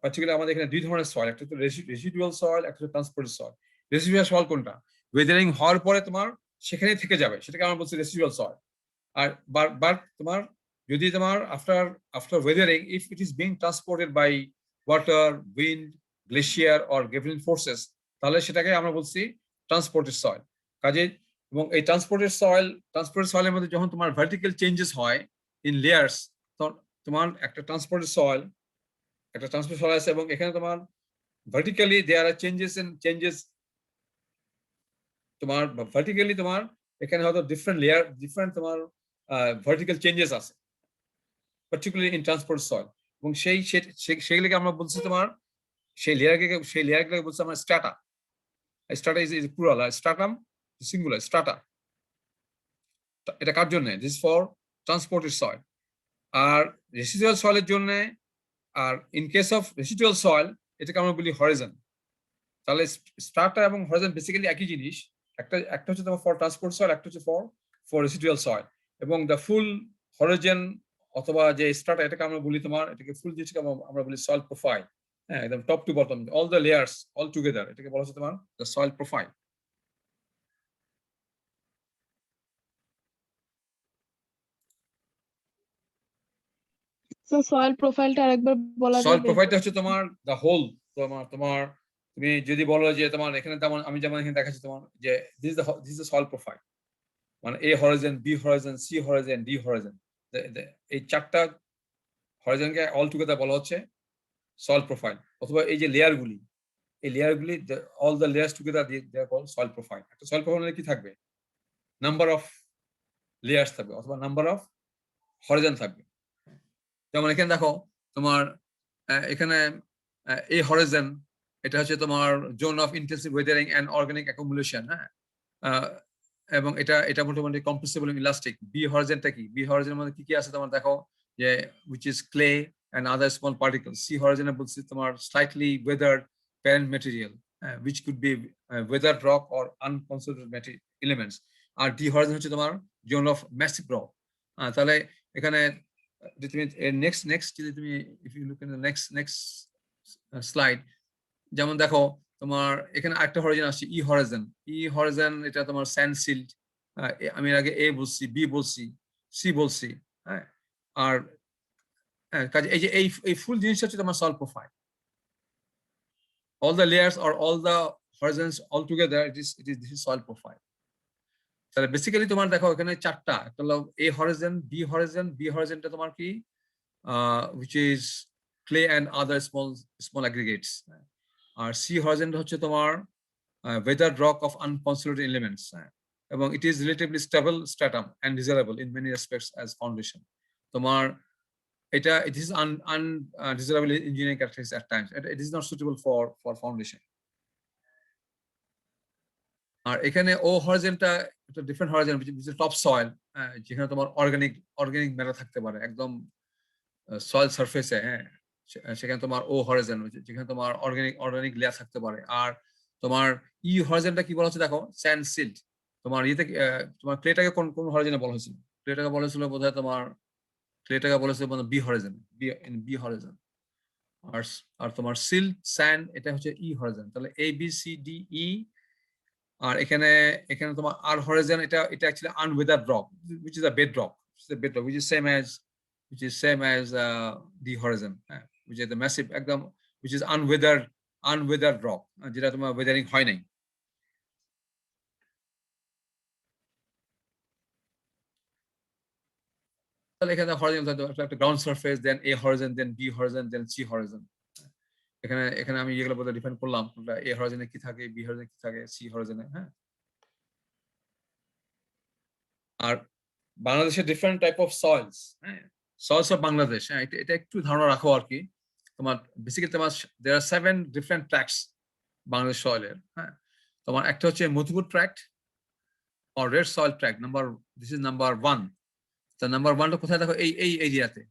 পার্টিকুলার আমাদের এখানে দুই ধরনের সয়েল, একটা হচ্ছে রেসিডুয়াল সয়েল, একটা হচ্ছে ট্রান্সপোর্টেড সয়েল। রেসিডুয়াল সয়েল কোনটা? ওয়েদারিং হওয়ার পরে তোমার সেখানেই থেকে যাবে, সেটাকে আমরা বলছি রেসিডুয়াল সয়েল। আর বাট তোমার যদি তোমার after weathering if it is being transported by water, wind, glacier or গেভেলিন ফোর্সেস, তাহলে সেটাকে আমরা বলছি ট্রান্সপোর্টেড সয়েল। কাজে এবং এই ট্রান্সপোর্টেড সয়েলের মধ্যে যখন তোমার ভার্টিক্যাল চেঞ্জেস হয় ইন লেয়ার্স, তোমার একটা ট্রান্সপোর্টেড সয়েল আছে, এবং এখানে তোমার ভার্টিক্যালি দেয়ার আর চেঞ্জেস তোমার ভার্টিক্যালি তোমার এখানে হয়তো ডিফারেন্ট তোমার ভার্টিক্যাল চেঞ্জেস আছে, পার্টিকুলারলি ইন ট্রান্সপোর্টেড সয়েল। এবং সেগুলিকে আমরা বলছি তোমার সেই লেয়ারগুলোকে বলছি আমরা স্ট্রাটা। স্ট্রাটা ইজ প্লুরাল, আর স্ট্রাটাম সিঙ্গুলার, স্ট্রাটা। এটা কার জন্য? This for transported soil. আর রেসিডুয়াল সয়েলের জন্য, আর in case of residual soil এটাকে আমরা বলি হরাইজন। তাহলে স্ট্রাটা এবং হরাইজন বেসিক্যালি একই জিনিস। একটা হচ্ছে তোমার ফর ট্রান্সপোর্ট সয়েল, একটা হচ্ছে ফর রেসিডুয়াল সয়েল। এবং দ্য ফুল হরাইজন অথবা যে স্ট্রাটা এটাকে আমরা বলি তোমার এটাকে ফুল জিনিসকে আমরা বলি সয়েল প্রোফাইল। হ্যাঁ, একদম টপ টু বটম অল দ্য লেয়ার্স অল টুগেদার এটাকে বলা হচ্ছে তোমার দ্য সয়েল প্রোফাইল। তো সয়েল প্রোফাইলটা আরেকবার বলা সয়েল যাবে? প্রোফাইলটা হচ্ছে তোমার দ্য হোল। তোমার তুমি যদি বলো যে তোমার এখানে তেমন আমি যেমন এখানে দেখাচ্ছি তোমার যে this is the soil profile, মানে A horizon, B horizon, C horizon, D horizon, এই চারটা হরাইজনকে অল টুগেদার বলা হচ্ছে সয়েল প্রোফাইল। অথবা এই যে লেয়ারগুলি, এই লেয়ারগুলি অল দ্য layers together they are called soil profile. একটা সয়েল প্রোফাইলে কি থাকবে? নাম্বার অফ লেয়ার্স থাকবে অথবা নাম্বার অফ হরাইজন থাকবে। যেমন এখানে দেখো তোমার এখানে এই হরাইজন এটা হচ্ছে তোমার zone of intensive weathering and organic accumulation. হ্যাঁ, এবং এটা মোটামুটি কম্প্রেসিবল এবং ইলাস্টিক। বি হরাইজনটা কি? বি হরাইজনের মধ্যে কি কি আছে তোমার দেখো যে which is clay and other small particles. C হরাইজনে বলছি তোমার slightly weathered parent material, which could be weathered rock or unconsolidated elements. আর ডি হরাইজন হচ্ছে তোমার জোন অফ ম্যাসিভ রক। তাহলে এখানে তুমি নেক্সট যদি তুমি if you look in the next slide, যেমন দেখো তোমার এখানে আরেকটা হরাইজন আসছে ই হরাইজন। ই হরাইজন এটা তোমার স্যান্ড সিল্ড। আমি আগে এ বলছি, বি বলছি, সি বলছি। হ্যাঁ, আর কাজে এই যে এই ফুল জিনিসটা হচ্ছে তোমার soil profile. all the layers or all the horizons all together this is soil profile. তাহলে বেসিক্যালি তোমার দেখো এখানে চারটা, একটা হলো A horizon, B horizon, B হরাইজনটা তোমার কি which is clay and other small aggregates. আর সি হরাইজনটা হচ্ছে তোমার weathered rock of unconsolidated elements, এবং it is relatively stable stratum and desirable in many aspects as foundation. তোমার এটা it is undesirable engineering characteristics at times. It is not suitable for foundation. আর এখানে ও হরাইজনটা একটা different Horizon which is top soil, যেখানে তোমার organic matter থাকতে পারে একদম soil সারফেসে। হ্যাঁ, সেখানে তোমার ও হরাইজন যেখানে তোমার অর্গানিক লেয়ার থাকতে পারে। আর তোমার ই হরাইজনটা কি বলা হচ্ছে দেখো স্যান্ড সিল্ট। তোমার ইয়েতে তোমার ক্লেটাকে কোন হরাইজনে বলা হয়েছিল? ক্লেটাকে বলা হয়েছিল বোধহয় তোমার ক্লেটাকে বলা হয়েছিল বি হরাইজন, বি হরাইজন। আর তোমার সিল্ট স্যান্ড এটা হচ্ছে ই হরাইজন। তাহলে A B C D E. আর এখানে তোমার আর হরাইজন এটা actually unweathered rock which is a bedrock, which is same as the horizon, which is the massive একদম which is unweathered rock, যেটা তোমার ওয়েদারিং হয় নাই। তাহলে এখানে হরাইজন একটা গ্রাউন্ড সারফেস, দেন এ হরাইজন, দেন বি হরাইজন, দেন সি হরাইজন। এখানে আমি এগুলো বলতে ডিফাইন করলাম এ হরাইজনে কি থাকে, বি হরাইজনে কি থাকে, সি হরাইজনে। হ্যাঁ, আর বাংলাদেশের ডিফারেন্ট টাইপ অফ সয়েলস। হ্যাঁ, সয়েলস অফ বাংলাদেশ, হ্যাঁ এটা একটু ধারণা রাখো আর কি। তোমার বেসিক্যালি তোমার there are 7 different tracts Bangladesh সয়েলের। হ্যাঁ, তোমার একটা হচ্ছে Madhupur tract or red soil tract this is number 1. তো নাম্বার 1টা কোথায় দেখো এই এরিয়াতে।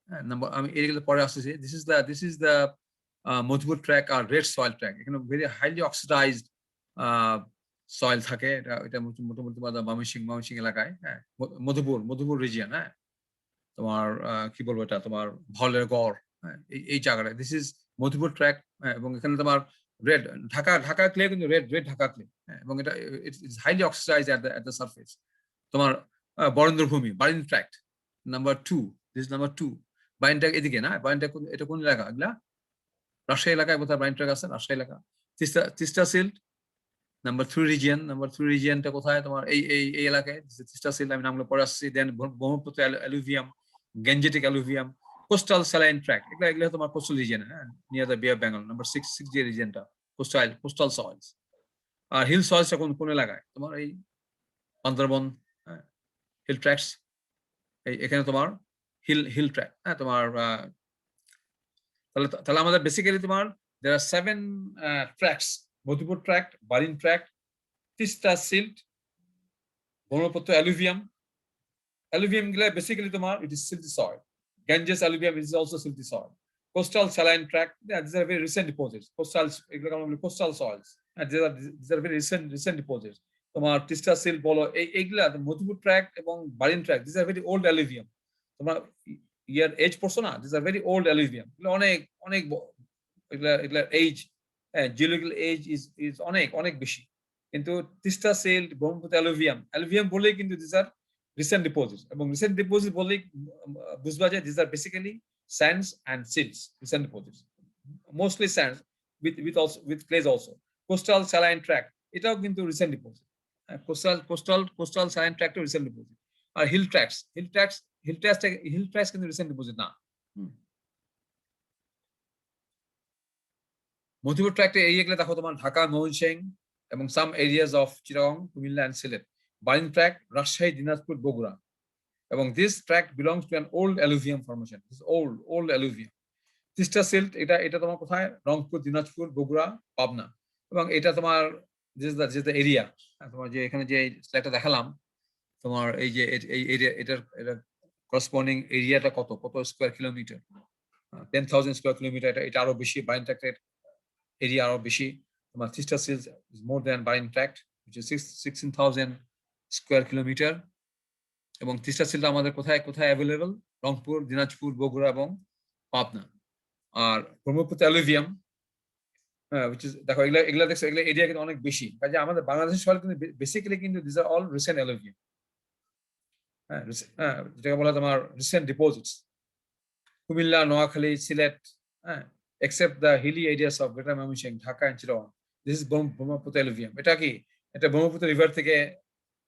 হ্যাঁ, আমি এরিয়াগুলো পরে আসতেছি। this is the Madhupur tract আর রেড সয়েল ট্র্যাক্ট। এখানে ভেরি হাইলি অক্সিডাইজড সয়েল থাকে। এটা মোটামুটি ময়মনসিংহ এলাকায়। হ্যাঁ, মধুপুর রিজিয়ন। হ্যাঁ, তোমার কি বলবো এটা তোমার ভলের গড়। হ্যাঁ, এই জায়গাটা দিস ইজ মধুপুর ট্র্যাক্ট। এবং এখানে তোমার রেড ঢাকা ক্লে, কিন্তু রেড ঢাকা ক্লে। এবং এটা it's highly oxidised at the surface. তোমার বরেন্দ্র ভূমি Barin tract number 2, this is number 2। Barin tract এদিকে না, বারিন ট্র্যাক্ট এটা কোন এলাকা? এগুলা রাজশাহী এলাকায় বোধহয় বারিন ট্র্যাক্ট আছে, রাজশাহী এলাকা। Teesta silt number 3 region. Number 3 রিজিয়নটা কোথায়? তোমার এই এলাকায় তিস্তা সিল্ট। আমি নামগুলো পরে আসছি। Then Brahmaputra alluvium, Gangetic alluvium, coastal saline tract, এগুলো তোমার কোস্টাল রিজিয়ন। হ্যাঁ, near the Bay of Bengal. Number 6 যে রিজিয়নটা কোস্টাল সয়েলস। আর হিল সয়েলসটা কোন এলাকায়? তোমার এই বান্দরবন। হ্যাঁ, হিল ট্র্যাক্টস এখানে তোমার হিল ট্র্যাক। হ্যাঁ, তোমার তাহলে আমাদের বেসিক্যালি তোমার there are 7 tracts: Madhupur tract, Barind tract, Teesta silt, Brahmaputra alluvium গুলা বেসিক্যালি তোমার it is silty soil. Ganges alluvium is also silty soil. Coastal saline tract, these are very recent deposits. Coastal soils, these are very recent deposits. তোমার Teesta silt বলো এইগুলা Madhupur tract এবং Barin tract, these are very old alluvium. তোমার ইয়ার age পড়ছো না, this are very old অ্যালুভিয়াম, অনেক অনেক এগুলা এজ, হ্যাঁ, জিওলজিক্যাল এজ ইজ অনেক অনেক বেশি। কিন্তু তিস্তা সিল্ট, ব্রহ্মপুত্র অ্যালুভিয়াম বললেই কিন্তু দিস আর রিসেন্ট ডিপোজিট, এবং রিসেন্ট ডিপোজিট বললেই বুঝবা যে this are basically sands and silts, recent deposit, mostly sands with clays also. Coastal saline tract, এটাও কিন্তু recent deposit, coastal saline tract recent deposit. আর hill tracts কিন্তু recent deposit না। মধুপুর ট্র্যাক্টে এরিয়াগুলো দেখো তোমার ঢাকা, ময়মনসিংহ এবং some areas of Chittagong, Comilla and Sylhet. Barind tract Rajshahi, Dinajpur, Bogura. এবং this tract belongs to an old alluvium formation, old alluvium. Teesta silt, এটা তোমার কোথায়? রংপুর, দিনাজপুর, বগুড়া, পাবনা। এবং এটা তোমার এরিয়া, তোমার যে এখানে যে স্লাইডটা দেখালাম, তোমার এই যে এই এরিয়া, এটার করসপন্ডিং এরিয়াটা কত স্কোয়ার কিলোমিটার? 10,000 square kilometre. এটা আরো বেশি, বারিন ট্র্যাক্টের এরিয়া আরো বেশি। তোমার Teesta silt is more than Barin tract, which is 16,000 square kilometre. এবং তিস্তা সিল্ট আমাদের কোথায় অ্যাভেলেবল? রংপুর, দিনাজপুর, বগুড়া এবং পাবনা। আর ব্রহ্মপুত্র অ্যালুভিয়াম, দেখো এগুলা দেখছো, এগুলো এরিয়া কিন্তু অনেক বেশি। কাজে আমাদের বাংলাদেশের সয়েল কিন্তু বেসিক্যালি কিন্তু দিস আর অল রিসেন্ট অ্যালুভিয়াম, যেটাকে বলা তোমার recent deposits. Comilla, Noakhali, Sylhet, except the hilly areas of Greater Mymensingh, Dhaka and Chittagong, this is Brahmaputra alluvium. এটা কি? এটা ব্রহ্মপুত্র রিভার থেকে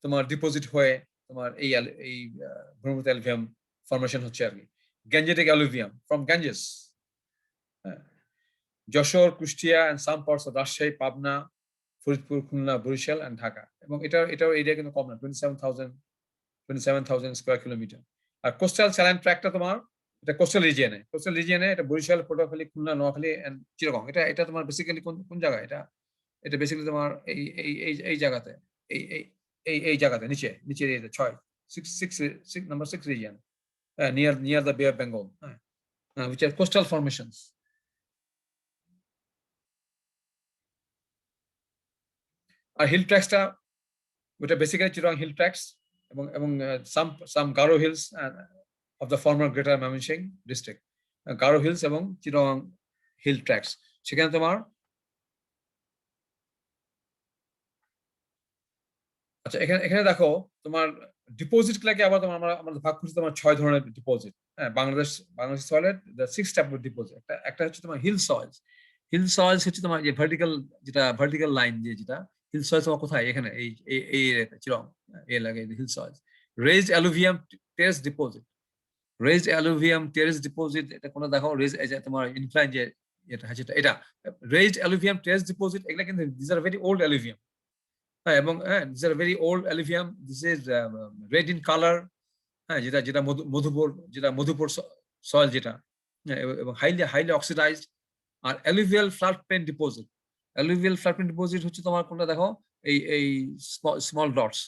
তোমার ডিপোজিট হয়ে তোমার এই ব্রহ্মপুত্র অ্যালুভিয়াম ফরমেশন হচ্ছে আর কি। Gangetic alluvium from Ganges, Jessore, Kushtia and some parts of Rajshahi, Pabna, Faridpur, Khulna, Barisal and Dhaka. এবং এটাও এরিয়া কিন্তু কম না, 27,000 স্কোয়ার কিলোমিটার। আর কোস্টাল স্যালাইন ট্র্যাক্টটা তোমার, এটা কোস্টাল রিজিয়নে, এটা বরিশাল, পটুয়াখালী, খুলনা, নোয়াখালী এন্ড চিটাগং। এটা তোমার বেসিক্যালি কোন জায়গায়? এটা বেসিক্যালি তোমার এই জায়গাতে, এই জায়গাতে নিচে এরিয়াতে 6 number 6 region, near the Bay of Bengal, which are coastal formations. আর হিল ট্র্যাক্টসটা, ওটা বেসিক্যালি চিটাগং হিল ট্র্যাক্টস এবং some Garo hills of the former Greater Mymensingh district, Garo hills এবং চিটাগং হিল ট্র্যাক্টস। সেখানে তোমার, আচ্ছা এখানে দেখো তোমার ডিপোজিট গুলাকে আবার তোমার আমরা ভাগ করছি তোমার 6 ধরনের ডিপোজিট। বাংলাদেশ সয়েলের 6 টাইপ অফ ডিপোজিট। একটা হচ্ছে তোমার হিল সয়েলস হচ্ছে তোমার যে ভার্টিক্যাল লাইন যেটা হিল সয়েলস তোমার কোথায়? এখানে এই এরিয়াতে চিটাগং এই এলাকায় hill soils. Raised alluvium terrace deposit, এটা কোনটা দেখো? তোমার ইনক্লাইন যে এটা রেজড অ্যালুভিয়াম টেরেস ডিপোজিট। এগুলা কিন্তু this are very old alluvium, এবং this are very old alluvium. This is red in colour, যেটা মধুপুর সয়েল যেটা, এবং হাইলি অক্সিডাইজড। আর অ্যালুভিয়াল ফ্লাড প্লেন ডিপোজিট হচ্ছে তোমার কোনটা দেখো? এই স্মল ডটস।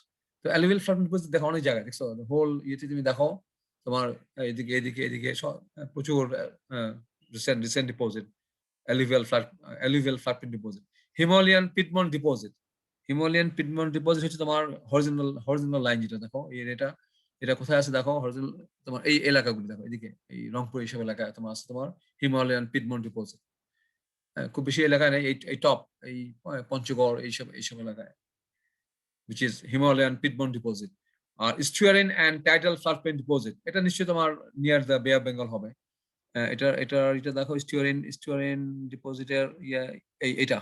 তো অ্যালুভিয়াল ফ্লাড প্লেন ডিপোজিট দেখো অনেক জায়গায়, দেখছো হোল ইয়েতে তুমি দেখো তোমার এদিকে প্রচুর recent deposit, alluvial flood plain deposit. Himalayan piedmont deposit হচ্ছে তোমার হরিজন্টাল লাইন, যেটা দেখো এটা কোথায় আছে দেখো? হরিজন্টাল তোমার এই এলাকাগুলো দেখো, এদিকে এই রংপুর এইসব এলাকায় তোমার আছে তোমার হিমালয়ান পিডমন্ট ডিপোজিট। খুব বেশি এলাকায় নেই, এই টপ এই পঞ্চগড় এইসব এলাকায়, which is Himalayan Piedmont deposit. আর estuarine and tidal flood plain deposit, এটা নিশ্চয়ই তোমার near the Bay of Bengal হবে। এটা দেখো স্টুয়ারিন ডিপোজিটের এটা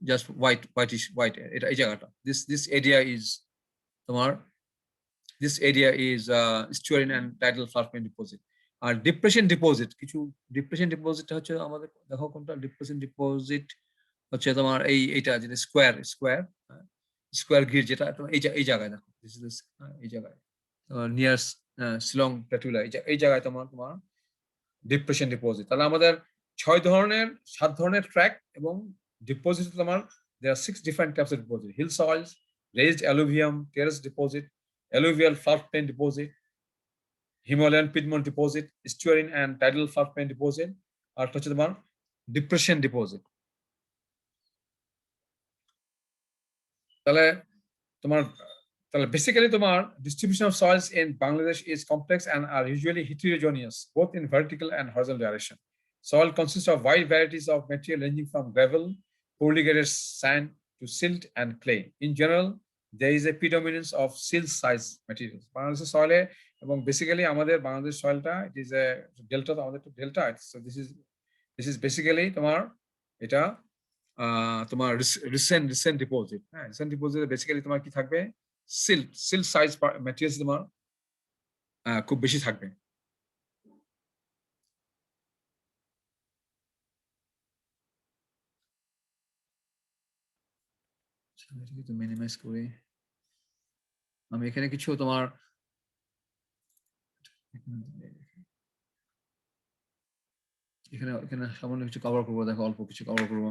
জাস্ট হোয়াইট, এটা এই জায়গাটা। This area is estuarine and tidal flood plain deposit. আর ডিপ্রেশন ডিপোজিটটা হচ্ছে আমাদের দেখো কোনটা? ডিপ্রেশন ডিপোজিট হচ্ছে তোমার এইটা যেটা স্কোয়ার গ্রিড, যেটা এই জায়গায় দেখো, এই জায়গায় নিয়ার শিলং প্ল্যাটুলা, এই জায়গায় তোমার ডিপ্রেশন ডিপোজিট। তাহলে আমাদের 7 ধরনের ট্র্যাক এবং ডিপোজিট তোমার there are 6 different types of deposit: hill soils, raised alluvium, terrace deposit, alluvial flood plain deposit, Himalayan Piedmont deposit, estuarine and tidal flood plain deposit, আর হচ্ছে তোমার ডিপ্রেশন ডিপোজিট। তাহলে তোমার তাহলে বেসিক্যালি তোমার distribution of soils in Bangladesh is complex and are usually heterogeneous both in vertical and horizontal direction. Soil consists of wide varieties of material ranging from gravel, poorly graded sand to silt and clay. In general, there is a predominance of silt size materials. Bangladesh soil এবং basically আমাদের বাংলাদেশ সয়েলটা it is a delta, আমাদের তো delta, so this is basically তোমার এটা তোমার recent deposit. হ্যাঁ, recent ডিপোজিটে বেসিক্যালি তোমার কি থাকবে, সিল্ট সাইজ ম্যাটেরিয়ালস তোমার খুব বেশি থাকবে। এটাকে মিনিমাইজ করে আমি এখানে কিছু তোমার এখানে সামান্য কিছু কভার করবো, দেখো অল্প কিছু কভার করবো।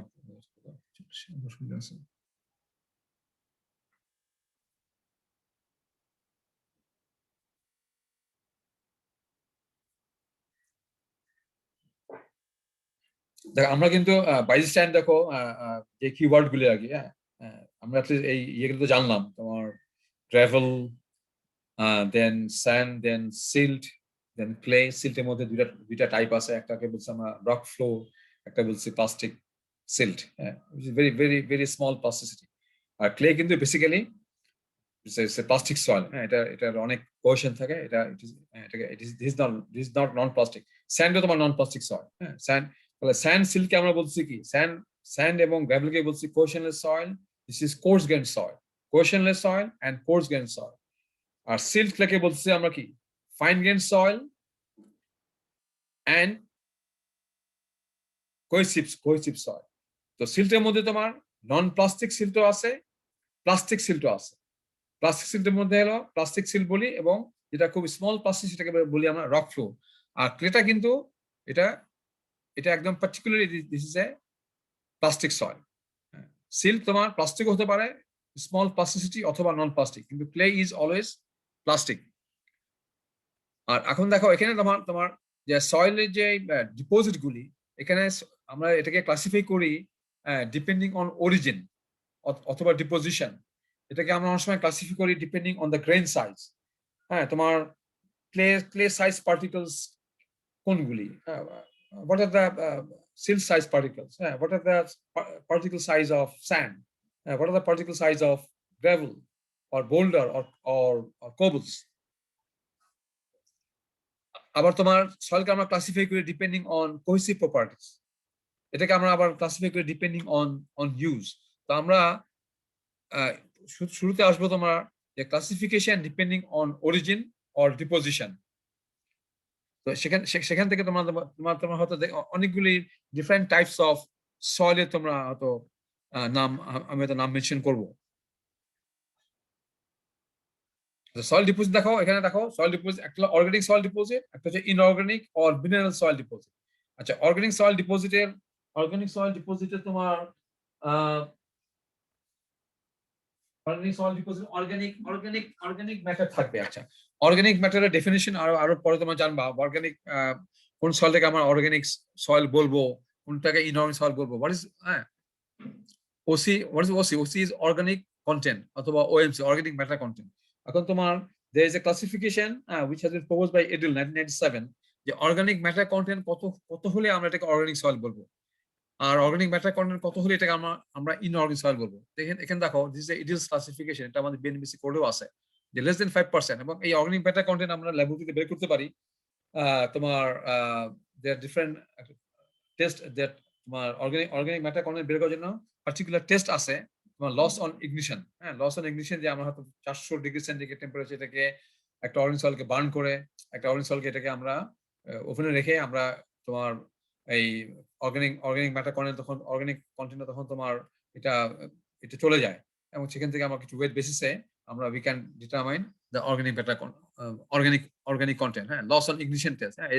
দেখো আমরা কিন্তু বাই দিস টাইম দেখো যে কিওয়ার্ড গুলি আর কি, হ্যাঁ আমরা এই ইয়েগুলো তো জানলাম, তোমার গ্রাভেল, দেন স্যান্ড, দেন সিল্ট, দেন ক্লে। সিল্টের মধ্যে দুইটা টাইপ আছে, একটাকে বলছি আমরা রক ফ্লো, একটা বলছি প্লাস্টিক সিল্ট, হ্যাঁ, very very very small plasticity. আর ক্লে কিন্তু বেসিক্যালি প্লাস্টিক সয়েল, হ্যাঁ, এটার অনেক কোয়েশন থাকে, দিস নট নন প্লাস্টিক। স্যান্ডও তোমার নন প্লাস্টিক সয়েল, হ্যাঁ, স্যান্ড। তাহলে স্যান্ড সিল্টকে আমরা বলছি কি, স্যান্ড এবং গ্রাভেলকে বলছি cohesionless soil, this is coarse grain soil, cohesionless soil and coarse grain soil. আর সিল্ট ক্লেকে বলছি আমরা কি, fine grain soil and cohesive soil. তো সিল্টের মধ্যে তোমার নন প্লাস্টিক সিল্টও আছে, প্লাস্টিক সিল্টও আছে। প্লাস্টিক সিল্টের মধ্যে হলো প্লাস্টিক সিল্ট বলি, এবং যেটা খুব স্মল প্লাস্টিক সেটাকে বলি আমরা রক ফ্লো। আর ক্লেটা কিন্তু এটা একদম particularly this is a plastic soil. Silt তোমার প্লাস্টিকও হতে পারে, স্মল প্লাস্টিসিটি, অথবা নন প্লাস্টিক, কিন্তু ক্লে ইজ অলওয়েজ প্লাস্টিক। আর এখন দেখো এখানে তোমার যে সয়েলের যে ডিপোজিট গুলি, এখানে আমরা এটাকে ক্লাসিফাই করি ডিপেন্ডিং অন অরিজিন অথবা ডিপোজিশন। এটাকে আমরা অনেক সময় ক্লাসিফাই করি depending on the grain size. হ্যাঁ, তোমার ক্লে সাইজ পার্টিকলস কোনগুলি, what are the silt size particles, what are the particle size of sand, what are the particle size of gravel or boulder or cobbles. আবার তোমার সয়েলকে আমরা classify করি depending on cohesive properties, এটাকে আমরা আবার classify করি depending on use. তো আমরা শুরুতে আসবো তোমার যে classification depending on origin or deposition. তো সেখান থেকে তোমার হয়তো অনেকগুলি ডিফারেন্ট টাইপস অফ সয়েলের তোমরা হয়তো আমি হয়তো নাম মেনশন করবো। সয়েল ডিপোজিট দেখো, এখানে দেখো সয়েল ডিপোজিট একটা অর্গানিক সয়েল ডিপোজিট, একটা হচ্ছে inorganic or mineral soil deposit. আচ্ছা, অর্গানিক সয়েল ডিপোজিটের তোমার অর্গানিক ম্যাটার থাকবে। আচ্ছা, অর্গানিক ম্যাটারের ডেফিনিশন আরো পরে তোমরা জানবা। অর্গানিক কোন সয়েলটাকে আমরা অর্গানিক সয়েল বলবো, কোনটাকে ইনঅর্গানিক সয়েল বলবো। ওসি ইজ অর্গানিক কন্টেন্ট, অথবা ওএমসি অর্গানিক ম্যাটার কন্টেন্ট। এখন তোমার there is a classification which has been proposed by Edel 1997 যে অর্গানিক ম্যাটার কন্টেন্ট কত হলে আমরা এটাকে অর্গানিক সয়েল বলবো, আর অর্গানিক ম্যাটার কন্টেন্ট কত হলে এটাকে আমরা ইনঅর্গানিক সয়েল বলবো। এখানে দেখো দিস ইজ এডিলস ক্লাসিফিকেশন, এটা আমাদের বিএনবিসি কোডেও আছে যে less than 5%। এবং এই অর্গানিক ম্যাটার কন্টেন্ট আমরা ল্যাবরেটরিতে বের করতে পারি। তোমার there are different test that তোমার অর্গানিক ম্যাটার কন্টেন্ট বের করার জন্য পার্টিকুলার টেস্ট আছে। তোমার লস অন ইগনিশন, হ্যাঁ, লস অন ইগনিশন, যে আমরা হয়তো 400 ডিগ্রি সেন্টিগ্রেড টেম্পারেচার এটাকে একটা অর্গানিক সয়েলকে বার্ন করে, একটা অর্গানিক সয়েলকে এটাকে আমরা ওভেনে রেখে আমরা তোমার এই অর্গানিক ম্যাটার কন্টেন্ট তখন তখন তোমার এটা চলে যায়, এবং সেখান থেকে আমরা কিছু ওয়েট বেসিসে আমরা we can determine the organic matter organic content. হ্যাঁ, লস অন ইগনিশন টেস্ট, হ্যাঁ,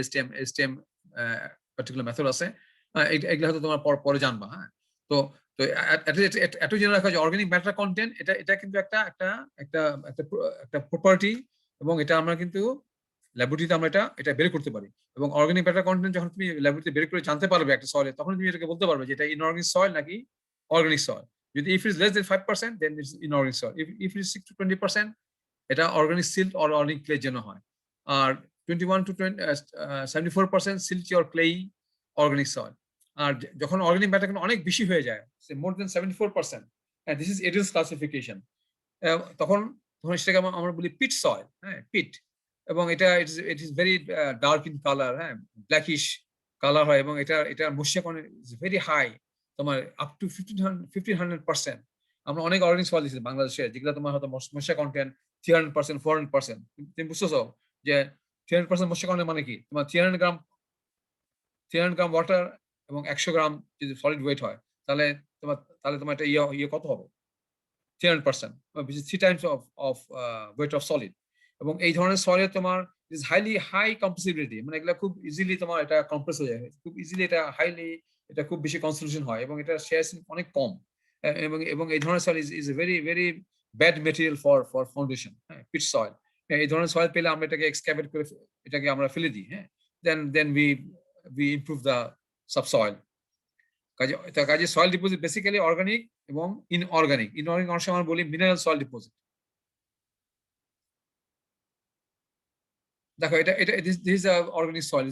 এসটিএম পার্টিকুলার মেথড আছে, এগুলো হয়তো তোমার পরে জানবা। হ্যাঁ, তো এত জেনে রাখা যে অর্গানিক ম্যাটার কন্টেন্ট এটা কিন্তু একটা প্রপার্টি, এবং এটা আমরা কিন্তু ল্যাবরেটরিতে আমরা এটা বের করতে পারি। এবং অর্গানিক ম্যাটার কন্টেন্ট যখন তুমি ল্যাবরেটরিতে বের করে জানতে পারবে একটা সয়েলে, তখন তুমি এটাকে বলতে পারবে যে এটা ইনঅর্গানিক সয়েল নাকি অর্গানিক সয়েল। যদি if it is less than 5% then it's inorganic soil, if it is 6 to 20% এটা অর্গানিক সিল্ট অর অর্গানিক ক্লের জন্য হয়। আর 21 to 74% সিল্টি or clay organic soil. আর যখন অর্গানিক ম্যাটার অনেক বেশি হয়ে যায়, মোর দেন 74%, দিস ইজ এডিলস ক্লাসিফিকেশন, তখন তখন সেটাকে আমরা বলি পিট সয়েল, হ্যাঁ, পিট। এবং এটা it is very dark in colour, হ্যাঁ, ব্ল্যাকিশ কালার হয়, এবং এটা moisture content is very high, তোমার আপ টু 1500%। আমরা অনেক অর্গানিক সয়েল দিচ্ছি বাংলাদেশে, যেগুলো তোমার হয়তো ময়শ্চার কন্টেন্ট 300%, 400%। তুমি বুঝতেছো যে 300% ময়শ্চার কন্টেন্ট মানে কি? তোমার 300 গ্রাম ওয়াটার এবং 100 গ্রাম যদি সলিড ওয়েট হয়, তাহলে তোমার এটা ইয়ে কত হবে? 300%, which is 3 times of weight of solid. এবং এই ধরনের সয়েলে তোমার ইজ হাইলি হাই কম্প্রেসিবিলিটি, মানে এগুলা খুব ইজিলি তোমার এটা কম্প্রেস হয়ে যায়, খুব ইজিলি এটা খুব বেশি কনসেন্ট্রেশন হয়, এবং এটা শেয়ার অনেক কম। এবং এই ধরনের soil is very very bad material for foundation, হ্যাঁ, পিট সয়েল। এই ধরনের সয়েল পেলে আমরা এটাকে এক্সক্যাভেট করে এটাকে আমরা ফেলে দিই, হ্যাঁ, then we improve the subsoil. কাজে সয়েল ডিপোজিট বেসিক্যালি অর্গানিক এবং ইনঅর্গানিক অংশ আমরা বলি মিনারেল সয়েল ডিপোজিট। দেখো এটা এটা this is organic soil,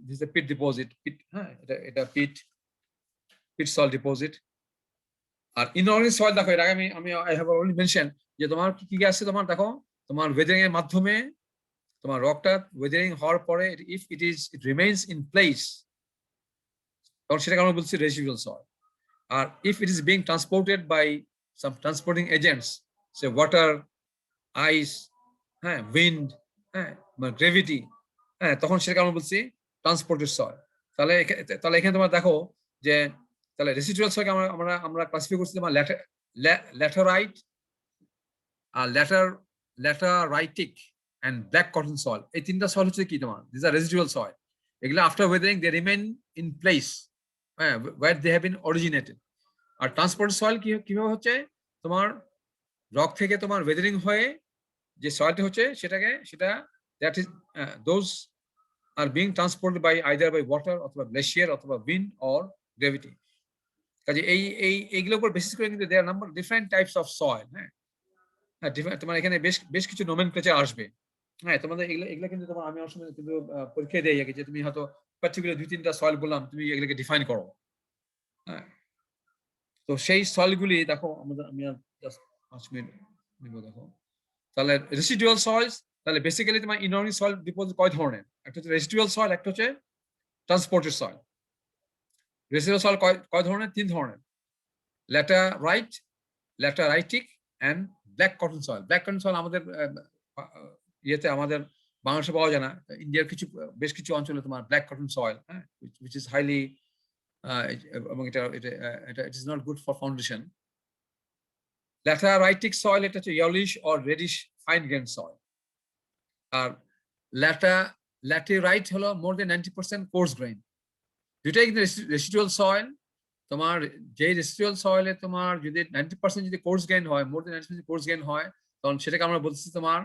this is peat deposit, peat, হ্যাঁ, এটা পিট সয়েল ডিপোজিট। আর ইনঅর্গানিক সয়েল দেখো, এর আগে আমি আই হ্যাভ অলরেডি মেনশন যে তোমার কি আছে, তোমার দেখো তোমার ওয়েদারিং এর মাধ্যমে তোমার রকটা ওয়েদারিং হওয়ার পরে if it remains in place, তখন সেটাকে আমরা বলছি রেসিডুয়াল সয়েল। আর if it is being transported by some transporting agents, say water, ice, হ্যাঁ, wind, হ্যাঁ, gravity, হ্যাঁ, তখন সেটাকে আমরা বলছি ট্রান্সপোর্টেড সয়েল। তাহলে এখানে তোমার দেখো যে তাহলে রেসিডুয়াল সয়েলকে আমরা ক্লাসিফাই করছি তোমার ল্যাটেরাইট আর lateritic and black cotton soil. এই তিনটা সয়েল হচ্ছে কি তোমার, দিস আর রেসিডুয়াল সয়েল। এগুলো after weathering they remain in place where they have been originated. আর ট্রান্সপোর্ট সয়েল কিভাবে হচ্ছে, তোমার রক থেকে তোমার ওয়েদারিং হয়ে যে সয়েলটা হচ্ছে সেটা that is those are being transported by either by water অথবা গ্লেশিয়ার অথবা উইন্ড অর গ্রেভিটি। কাজে এইগুলোর উপর বেসিস করে কিন্তু their number different types of soil, হ্যাঁ, তোমার এখানে বেশ কিছু নোমেনক্লেচার আসবে, হ্যাঁ, তোমাদের এগুলো কিন্তু তোমার আমি অনেক সময় কিন্তু পরীক্ষা দেই আগে, যে তুমি হয়তো পার্টিকুলার 2-3টা সয়েল বললাম, তুমি এগুলোকে ডিফাইন করো, হ্যাঁ। তো সেই সয়েলগুলি দেখো আমি জাস্ট 5 মিনিট নিব, দেখো। তাহলে রেসিডুয়াল সয়েলস, তাহলে বেসিক্যালি তোমার ইনঅর্গানিক সয়েল ডিপোজিট কয় ধরনের? একটা হচ্ছে রেসিডুয়াল সয়েল, একটা হচ্ছে ট্রান্সপোর্টেড সয়েল। রেসিডুয়াল সয়েল কয় ধরনের? 3 ধরনের, lateritic and black cotton soil. Black cotton soil আমাদের আমাদের বাংলাদেশে পাওয়া যায় না, ইন্ডিয়ার বেশ কিছু অঞ্চলে তোমার ব্ল্যাক কটন সয়েল, হ্যাঁ, which is highly এবং এটা it is not good for foundation. Lateritic soil এটা হচ্ছে yellowish or reddish fine grain soil. আর ল্যাটেরাইট হলো মোর দেন 90% কোর্স গ্রেন। দুটাই কিন্তু রেসিডুয়াল সয়েল। তোমার যে রেসিডুয়াল সয়েলে তোমার যদি 90% যদি কোর্স গ্রেন হয়, মোর দেন 90% কোর্স গ্রেন হয়, তখন সেটাকে আমরা বলছি তোমার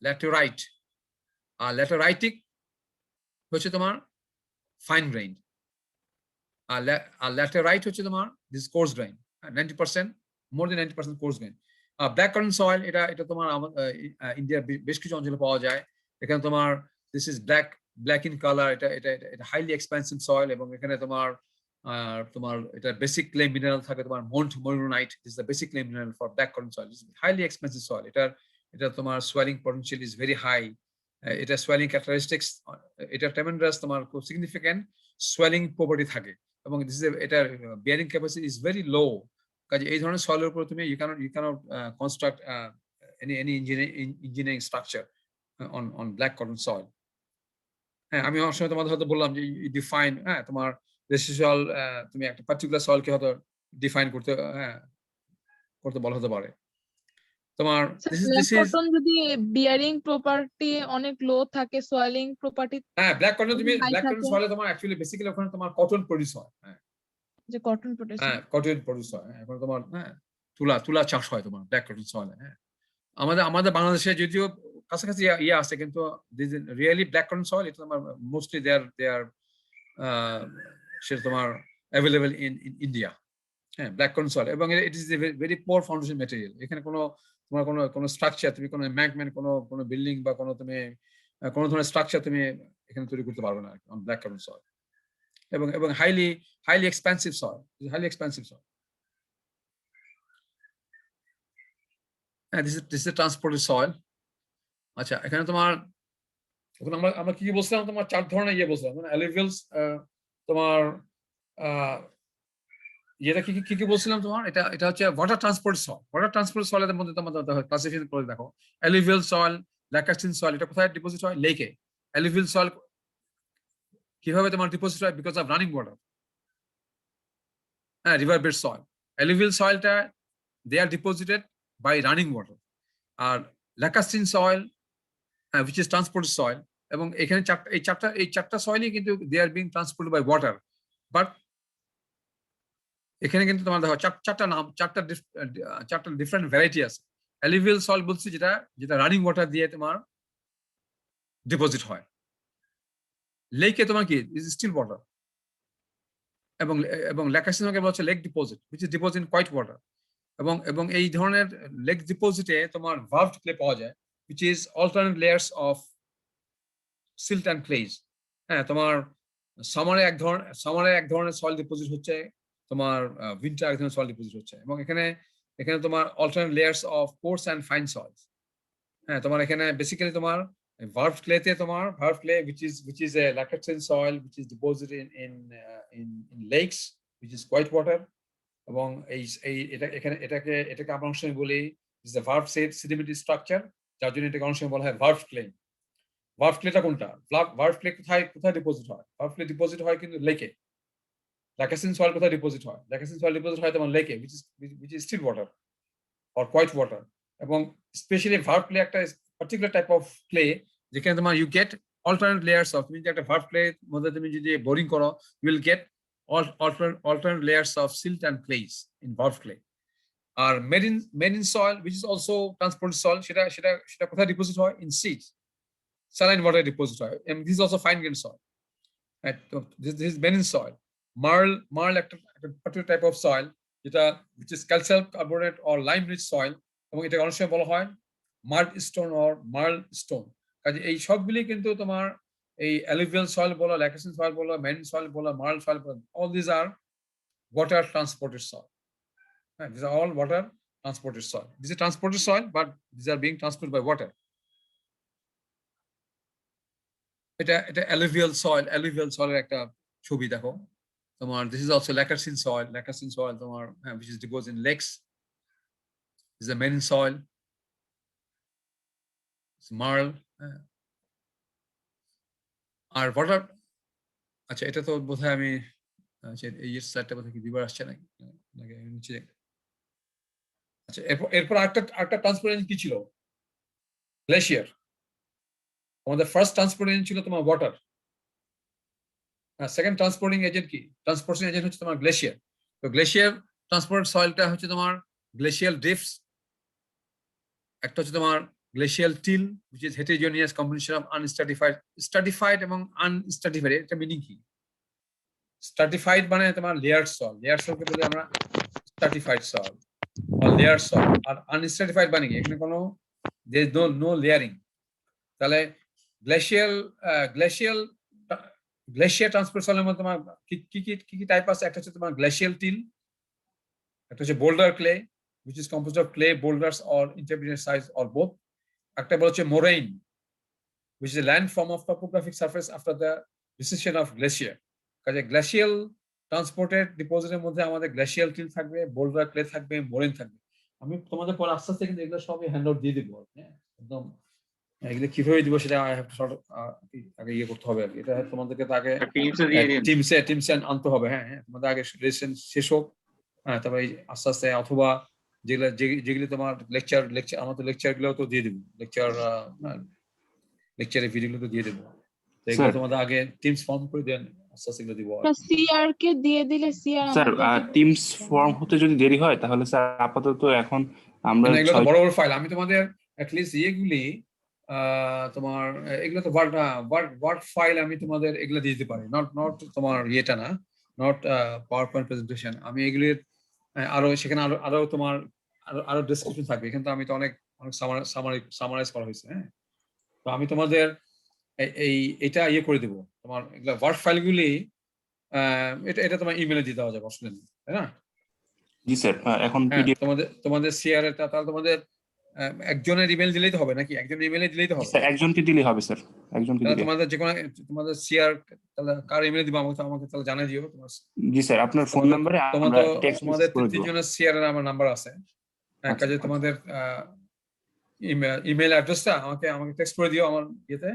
ল্যাটেরাইট। আর ল্যাটেরাইটিক হচ্ছে তোমার ফাইন গ্রেইন। আর ল্যাটেরাইট হচ্ছে তোমার this coarse grain, 90%, more than 90% coarse grain. Black cotton soil এটা তোমার ইন্ডিয়ার বেশ কিছু অঞ্চলে পাওয়া যায়। এখানে তোমার this is black in colour, এটা হাইলি এক্সপেন্সিভ সয়েল, এবং এখানে তোমার এটা বেসিক ক্লে মিনারেল থাকে, তোমার montmorillonite is the basic clay mineral for black cotton soil. Is highly expansive soil. এটা তোমার swelling potential is very high. এটা সোয়েলিং ক্যারেক্টারিস্টিক্স, এটা ট্রেমেন্ডাস, তোমার খুব সিগনিফিক্যান্ট সোয়েলিং প্রপার্টি থাকে, এবং এটার bearing capacity is very low. কাজে এই ধরনের সয়েলের উপর তুমি you cannot construct any engineering structure on black cotton soil. হ্যাঁ, আমি অনেক সময় তোমাদের হয়তো বললাম যে ডিফাইন, হ্যাঁ, তোমার রেসিডুয়াল তুমি একটা পার্টিকুলার সয়েলকে হয়তো ডিফাইন করতে বলা হতে পারে। তোমার কটন যদি বিয়ারিং প্রপার্টি অনেক লো থাকে, সোয়েলিং প্রপার্টি, হ্যাঁ, ব্ল্যাক কটন সয়েলে তোমার অ্যাকচুয়ালি বেসিক্যালি ওখানে তোমার কটন প্রোডিউস হয়, হ্যাঁ, যে কটন প্রোডিউস, হ্যাঁ, কটন প্রোডিউস হয়। এখন তোমার, হ্যাঁ, তুলা চাষ হয় তোমার ব্ল্যাক কটন সয়েলে। হ্যাঁ, আমাদের বাংলাদেশে যদিও কাছাকাছি ইয়ে আছে, কিন্তু রিয়েলি ব্ল্যাক কটন সয়েল এটা তোমার মোস্টলি দে আর সেটা তোমার অ্যাভেলেবল ইন ইন্ডিয়া, হ্যাঁ, ব্ল্যাক কটন সয়েল। এবং ইট is a very poor foundation material. এখানে কোনো তোমার কোনো স্ট্রাকচার, তুমি কোনো এম্বাঙ্কমেন্ট, কোনো বিল্ডিং বা কোনো ধরনের স্ট্রাকচার তুমি এখানে তৈরি করতে পারবে না অন ব্ল্যাক কার্বন সয়েল। এবং highly expansive soil, highly expansive soil. হ্যাঁ, দিস ইজ ট্রান্সপোর্টেড সয়েল। আচ্ছা, এখানে তোমার এখন আমরা কি বলছিলাম, তোমার 4 ধরনের ইয়ে বলছিলাম, মানে অ্যালুভিয়ালস, তোমার এটা কি বলছিলাম তোমার, এটা হচ্ছে water transport soil. Water transport সয়েলের মধ্যে তোমাদের ক্লাসিফিকেশন করে দেখো, অ্যালুভিয়াল সয়েল, ল্যাকাস্টিন সয়েল, এটা কোথায় ডিপোজিট হয়? লেকে। অ্যালুভিয়াল সয়েল কিভাবে তোমার ডিপোজিট হয়? Because of running water. হ্যাঁ, রিভার বেড সয়েল। অ্যালুভিয়াল সয়েলটা they are deposited by running water. আর ল্যাকাস্টিন সয়েল, হ্যাঁ, which is transported soil, এবং এখানে এই চারটা সয়েলই কিন্তু they are being transported by water. But এখানে কিন্তু তোমার দেখো চারটা ডিফারেন্ট ভ্যারাইটি আছে। অ্যালুভিয়াল সয়েল বলছি যেটা রানিং ওয়াটার দিয়ে তোমার ডিপোজিট হয়। লেকে তোমার কি স্টিল ওয়াটার, এবং ল্যাকাস্টিনকে বলা হচ্ছে lake deposit, which is deposit in quiet water। এবং এই ধরনের লেক ডিপোজিটে তোমার ভার্ভড ক্লে পাওয়া যায়, which is alternate layers of silt and clays। হ্যাঁ, তোমার সামারে এক ধরনের সয়েল ডিপোজিট হচ্ছে, তোমার উইন্টার এক ধরনের সয়েল ডিপোজিট হচ্ছে, এবং এখানে তোমার alternate layers of coarse and fine soils। হ্যাঁ, তোমার এখানে বেসিক্যালি তোমার ভার্ভড ক্লেতে তোমার ভার্ভড clay which is a lacustrine soil which is deposited in lakes which is quiet water। এবং এটাকে আমরা অনেক সময় বলি is a verb sedimentary structure, যার জন্য এটাকে অনেক সময় বলা হয় ভার্ভড ক্লে। ভার্ভ ক্লেটা কোনটা? ভার্ভ ক্লে কোথায় ডিপোজিট হয়? ভার্ভ ক্লে ডিপোজিট হয় কিন্তু লেকে। ল্যাকাস্টিন সয়েল কোথায় ডিপোজিট হয়? ল্যাকাস্টিন সয়েল ডিপোজিট হয় তোমার লেকে, which is still water or quiet water। এবং স্পেশালি ভার্ভ ক্লে একটা পার্টিকুলার টাইপ অফ ক্লে, যেখানে তোমার you get alternate layers of, তুমি যদি একটা ভার্ভ ক্লে মধ্যে তুমি যদি বোরিং করো, you will get alternate layers of silt and clays in varve clay. আর marine soil which is also transported soil, সেটা কোথায় ডিপোজিট হয়? in seas, saline water deposit হয়, and this is also fine grained soil, right? So this is marine soil। marl একটা particular type of soil যেটা which is calcium carbonate or lime rich soil, এবং এটা অনেক সময় বলা হয় mud stone or marl stone। কাজে এই সবগুলি কিন্তু তোমার এই alluvial soil বলো, lacustrine soil বলো, marine soil বলো, marl soil বলো, all these are water transported soil। These are all water transported soil। This is transported soil, but these are being transported by water। এটা alluvial soil এর একটা ছবি দেখো তোমার। this is also lacustrine soil তোমার, which is deposited in lakes। this is a marine soil, it's marl। R water, আচ্ছা এটা তো বোধহয় আমি এই সাইডটা বোধহয় কি দুইবার আসছে নাকি নিচে। আচ্ছা, এরপর একটা ট্রান্সপোর্ট কি ছিল? গ্লেশিয়ার। আমাদের ফার্স্ট ট্রান্সপোর্ট এজেন্ট ছিল তোমার ওয়াটার। সেকেন্ড ট্রান্সপোর্টিং এজেন্ট কি? ট্রান্সপোর্টিং এজেন্ট হচ্ছে তোমার গ্লেশিয়ার। তো গ্লেশিয়ার ট্রান্সপোর্ট সয়েলটা হচ্ছে তোমার গ্লেশিয়াল ড্রিফটস, একটা হচ্ছে তোমার glacial till which is heterogeneous combination of stratified এবং unstratified। এটা মিনিং কি? স্ট্রাটিফাইড মানে তোমার লেয়ার সয়েলকে বলি আমরা স্ট্রাটিফাইড সয়েল বা লেয়ার সয়েল। আর আনস্ট্রাটিফাইড মানে কি? এখানে কোনো there is no layering। তাহলে গ্লেশিয়ার ট্রান্সপোর্ট সয়েলের মধ্যে তোমার কি টাইপ আছে? একটা হচ্ছে তোমার গ্লেশিয়াল টিল, একটা হচ্ছে boulder clay which is composed of clay boulders or intermediate size or both। একটা বলা হচ্ছে moraine which is a land form of topographic surface after the recession of glacier। কাজে গ্লেশিয়াল ট্রান্সপোর্টেড ডিপোজিটের মধ্যে আমাদের glacial till থাকবে, boulder clay থাকবে, Moren থাকবে। আমি তোমাদের পর আস্তে আস্তে কিন্তু এগুলো সবই হ্যান্ডআউট দিয়ে দিব। হ্যাঁ, একদম এগুলো কিভাবে দিব সেটা আগে ইয়ে করতে হবে আর কি। এটা তোমাদেরকে তো আগে টিমসে আনতে হবে। হ্যাঁ, তোমাদের আগে লেসন শেষ হোক, হ্যাঁ, তারপরে আস্তে আস্তে অথবা যেগুলো তোমার লেকচার আমাদের লেকচার গুলো তো দিয়ে দিব, লেকচারের ভিডিওগুলো তো দিয়ে দেবো। এগুলো তোমাদের আগে টিমস ফর্ম করে দেন, আস্তে আস্তে এগুলো দিব। সিআর কে দিয়ে দিলে সিআর স্যার টিমস ফর্ম হতে যদি দেরি হয় তাহলে স্যার আপাতত এখন আমরা এগুলো তো বড় বড় ফাইল, আমি তোমাদের অ্যাটলিস্ট এগুলি তোমার এগুলো তো ওয়ার্ড ফাইল আমি তোমাদের এগুলো দিয়ে দিতে পারি, নট তোমার ইয়েটা না, নট পাওয়ার পয়েন্ট প্রেজেন্টেশন। আমি এগুলির আরো সেখানে আরো তোমার আরো ডেসক্রিপশন থাকবে। এখানে তো আমি তো অনেক অনেক সামারাইজ করা হয়েছে। হ্যাঁ, তো আমি তোমাদের এটা ইয়ে করে দেবো, তোমার এগুলা ওয়ার্ড ফাইলগুলি এটা তোমার ইমেলে দিয়ে দেওয়া যাবে, অসুবিধা নেই, তাই না? জি স্যার, এখন হ্যাঁ, পিডিএফ তোমাদের সিআর এটা তাহলে তোমাদের একজনের ইমেল দিলেই তো হবে নাকি? একজনের ইমেলে দিলেই তো হবে? স্যার একজনকে দিলেই হবে স্যার, একজনকে তাহলে দিলে। তোমাদের যে কোনো তোমাদের সিআর তাহলে কার ইমেলে দিবা আমাকে তাহলে জানিয়ে দিও। তোমার জি স্যার, আপনার ফোন নাম্বারে আমরা টেক্সট তোমাদের মেসেজ করে দেব। তিনজনের সিআর এর আমার নাম্বার আছে। হ্যাঁ, আচ্ছা, কাজে তোমাদের ইমেল অ্যাড্রেসটা আমাকে টেক্সট করে দিও আমার ইয়েতে,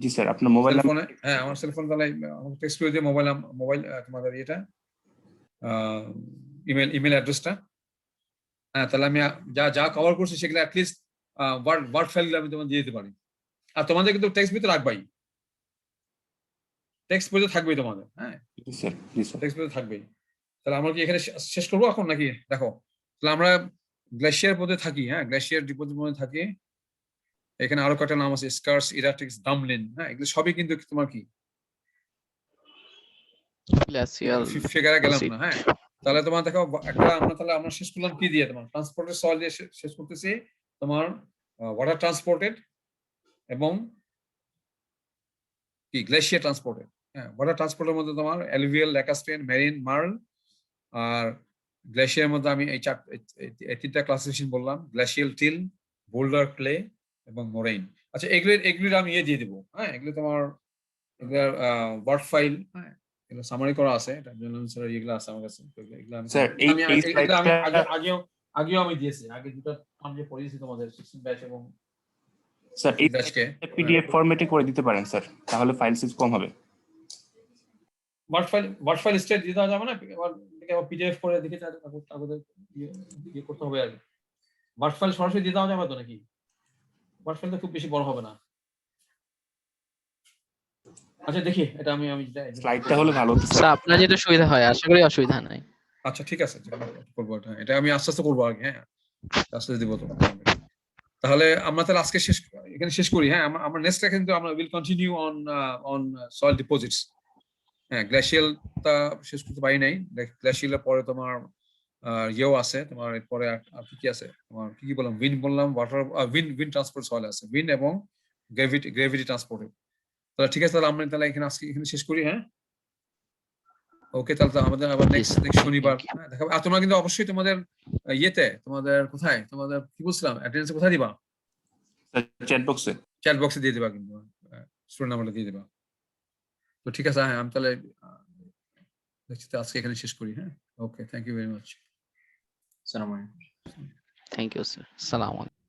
জি স্যার, আপনার মোবাইল নাম্বার। সেলফোনে। হ্যাঁ, আমার সেলফোন তাহলে আমাকে টেক্সট করে দিও মোবাইল তোমাদের ইয়েটা ইমেল অ্যাড্রেসটা। হ্যাঁ, তাহলে আমি যা কভার করছি সেগুলো অ্যাটলিস্ট ওয়ার্ড ফাইলগুলো আমি তোমাদের দিয়ে দিতে পারি। আর তোমাদের কিন্তু টেক্সট বইতে রাখবাই, টেক্সট বইতে থাকবেই তোমাদের। হ্যাঁ, জি স্যার, জি স্যার। টেক্সট বইতে থাকবেই। তাহলে আমরা কি এখানে শেষ করবো এখন নাকি? দেখো, তাহলে আমরা গ্লেশিয়ার পদে থাকি। হ্যাঁ, গ্লেশিয়ার ডিপোজিট মধ্যে থাকি। এখানে আরো কয়েকটা নাম আছে, স্কার্স, ইরাটিক্স, ডামলিন। হ্যাঁ, এগুলো সবই কিন্তু তোমার কি গ্লাসিয়াল ফিগারে গেলাম deposit। না। হ্যাঁ, তাহলে তোমার দেখো আমরা শেষ করলাম কি দিয়ে? তোমার ট্রান্সপোর্টেড সয়েল দিয়ে শেষ করতেছি, তোমার ওয়াটার ট্রান্সপোর্টেড এবং কি গ্লেশিয়ার ট্রান্সপোর্টেড। হ্যাঁ, ওয়াটার ট্রান্সপোর্টের মধ্যে তোমার অ্যালুভিয়াল, ল্যাকাস্টেন, মেরিন, মার্ল। আর গ্লেশিয়ার মধ্যে আমি এই তিনটা ক্লাসিফিকেশন বললাম, গ্লেশিয়াল টিল, বোল্ডার, ক্লে এবং মোরেইন। আচ্ছা, এগুলির আমি ইয়ে দিয়ে দিব। হ্যাঁ, এগুলো তোমার এগুলার ওয়ার্ড ফাইল, হ্যাঁ, এগুলো সামারি করা আছে, এটা স্যার এগুলো আছে আমার কাছে। তো এগুলো স্যার আমি এই এগুলো আমি স্লাইডটা আগেও আমি দিয়েছি, আগে দুটো আমি যে পড়িয়েছি তোমাদের 16 ব্যাচ এবং স্যার এই ব্যাচকে। পিডিএফ ফরম্যাটে করে দিতে পারেন স্যার, তাহলে ফাইল সাইজ কম হবে। ওয়ার্ড ফাইল স্টেট দিয়ে দেওয়া যাবে না? আবার পিডিএফ করে দেখে কাগজে ইয়ে করতে হবে। আর ওয়ার্ড ফাইল সরাসরি দিয়ে দেওয়া যাবে তো নাকি? ওয়ার্ড ফাইলটা খুব বেশি বড় হবে না। আচ্ছা, দেখি এটা আমি স্লাইডটা হলে ভালো হতো স্যার স্যার। আপনার যেটা সুবিধা হয়, আশা করি অসুবিধা নাই। আচ্ছা, ঠিক আছে, করবো এটা আমি আস্তে আস্তে করবো আর কি। হ্যাঁ, আস্তে আস্তে দিব তোমাকে। তাহলে আমরা তাহলে আজকে এখানে শেষ করি। হ্যাঁ, আমরা নেক্সট কিন্তু আমরা will continue on soil deposits. হ্যাঁ, গ্লেশিয়ালটা শেষ করতে পারি নাই। গ্লেশিয়ালের পরে তোমার ইয়েও আছে, তোমার এরপরে আর কি আছে, তোমার কি বললাম, উইন্ড বললাম, ওয়াটার উইন্ড ট্রান্সপোর্ট সয়েল আছে, উইন্ড এবং গ্রেভিটি ট্রান্সপোর্টের। তাহলে ঠিক আছে, তাহলে আমরা তাহলে এখানে আজকে এখানে শেষ করি। হ্যাঁ, ওকে, তাহলে তো আমাদের আবার নেক্সট শনিবার দেখাবো। আর তোমরা কিন্তু অবশ্যই তোমাদের ইয়েতে তোমাদের কোথায় তোমাদের কি বলছিলাম অ্যাটেন্ডেন্স কোথায় দিবা? চ্যাট বক্সে। চ্যাট বক্সে দিয়ে দিবা, কিন্তু স্টুডেন্ট নাম্বারটা দিয়ে দিবা। তো ঠিক আছে, হ্যাঁ, আমি তাহলে আজকে এখানে শেষ করি। হ্যাঁ, okay, thank you very much. Thank you sir, সালাম আলাইকুম।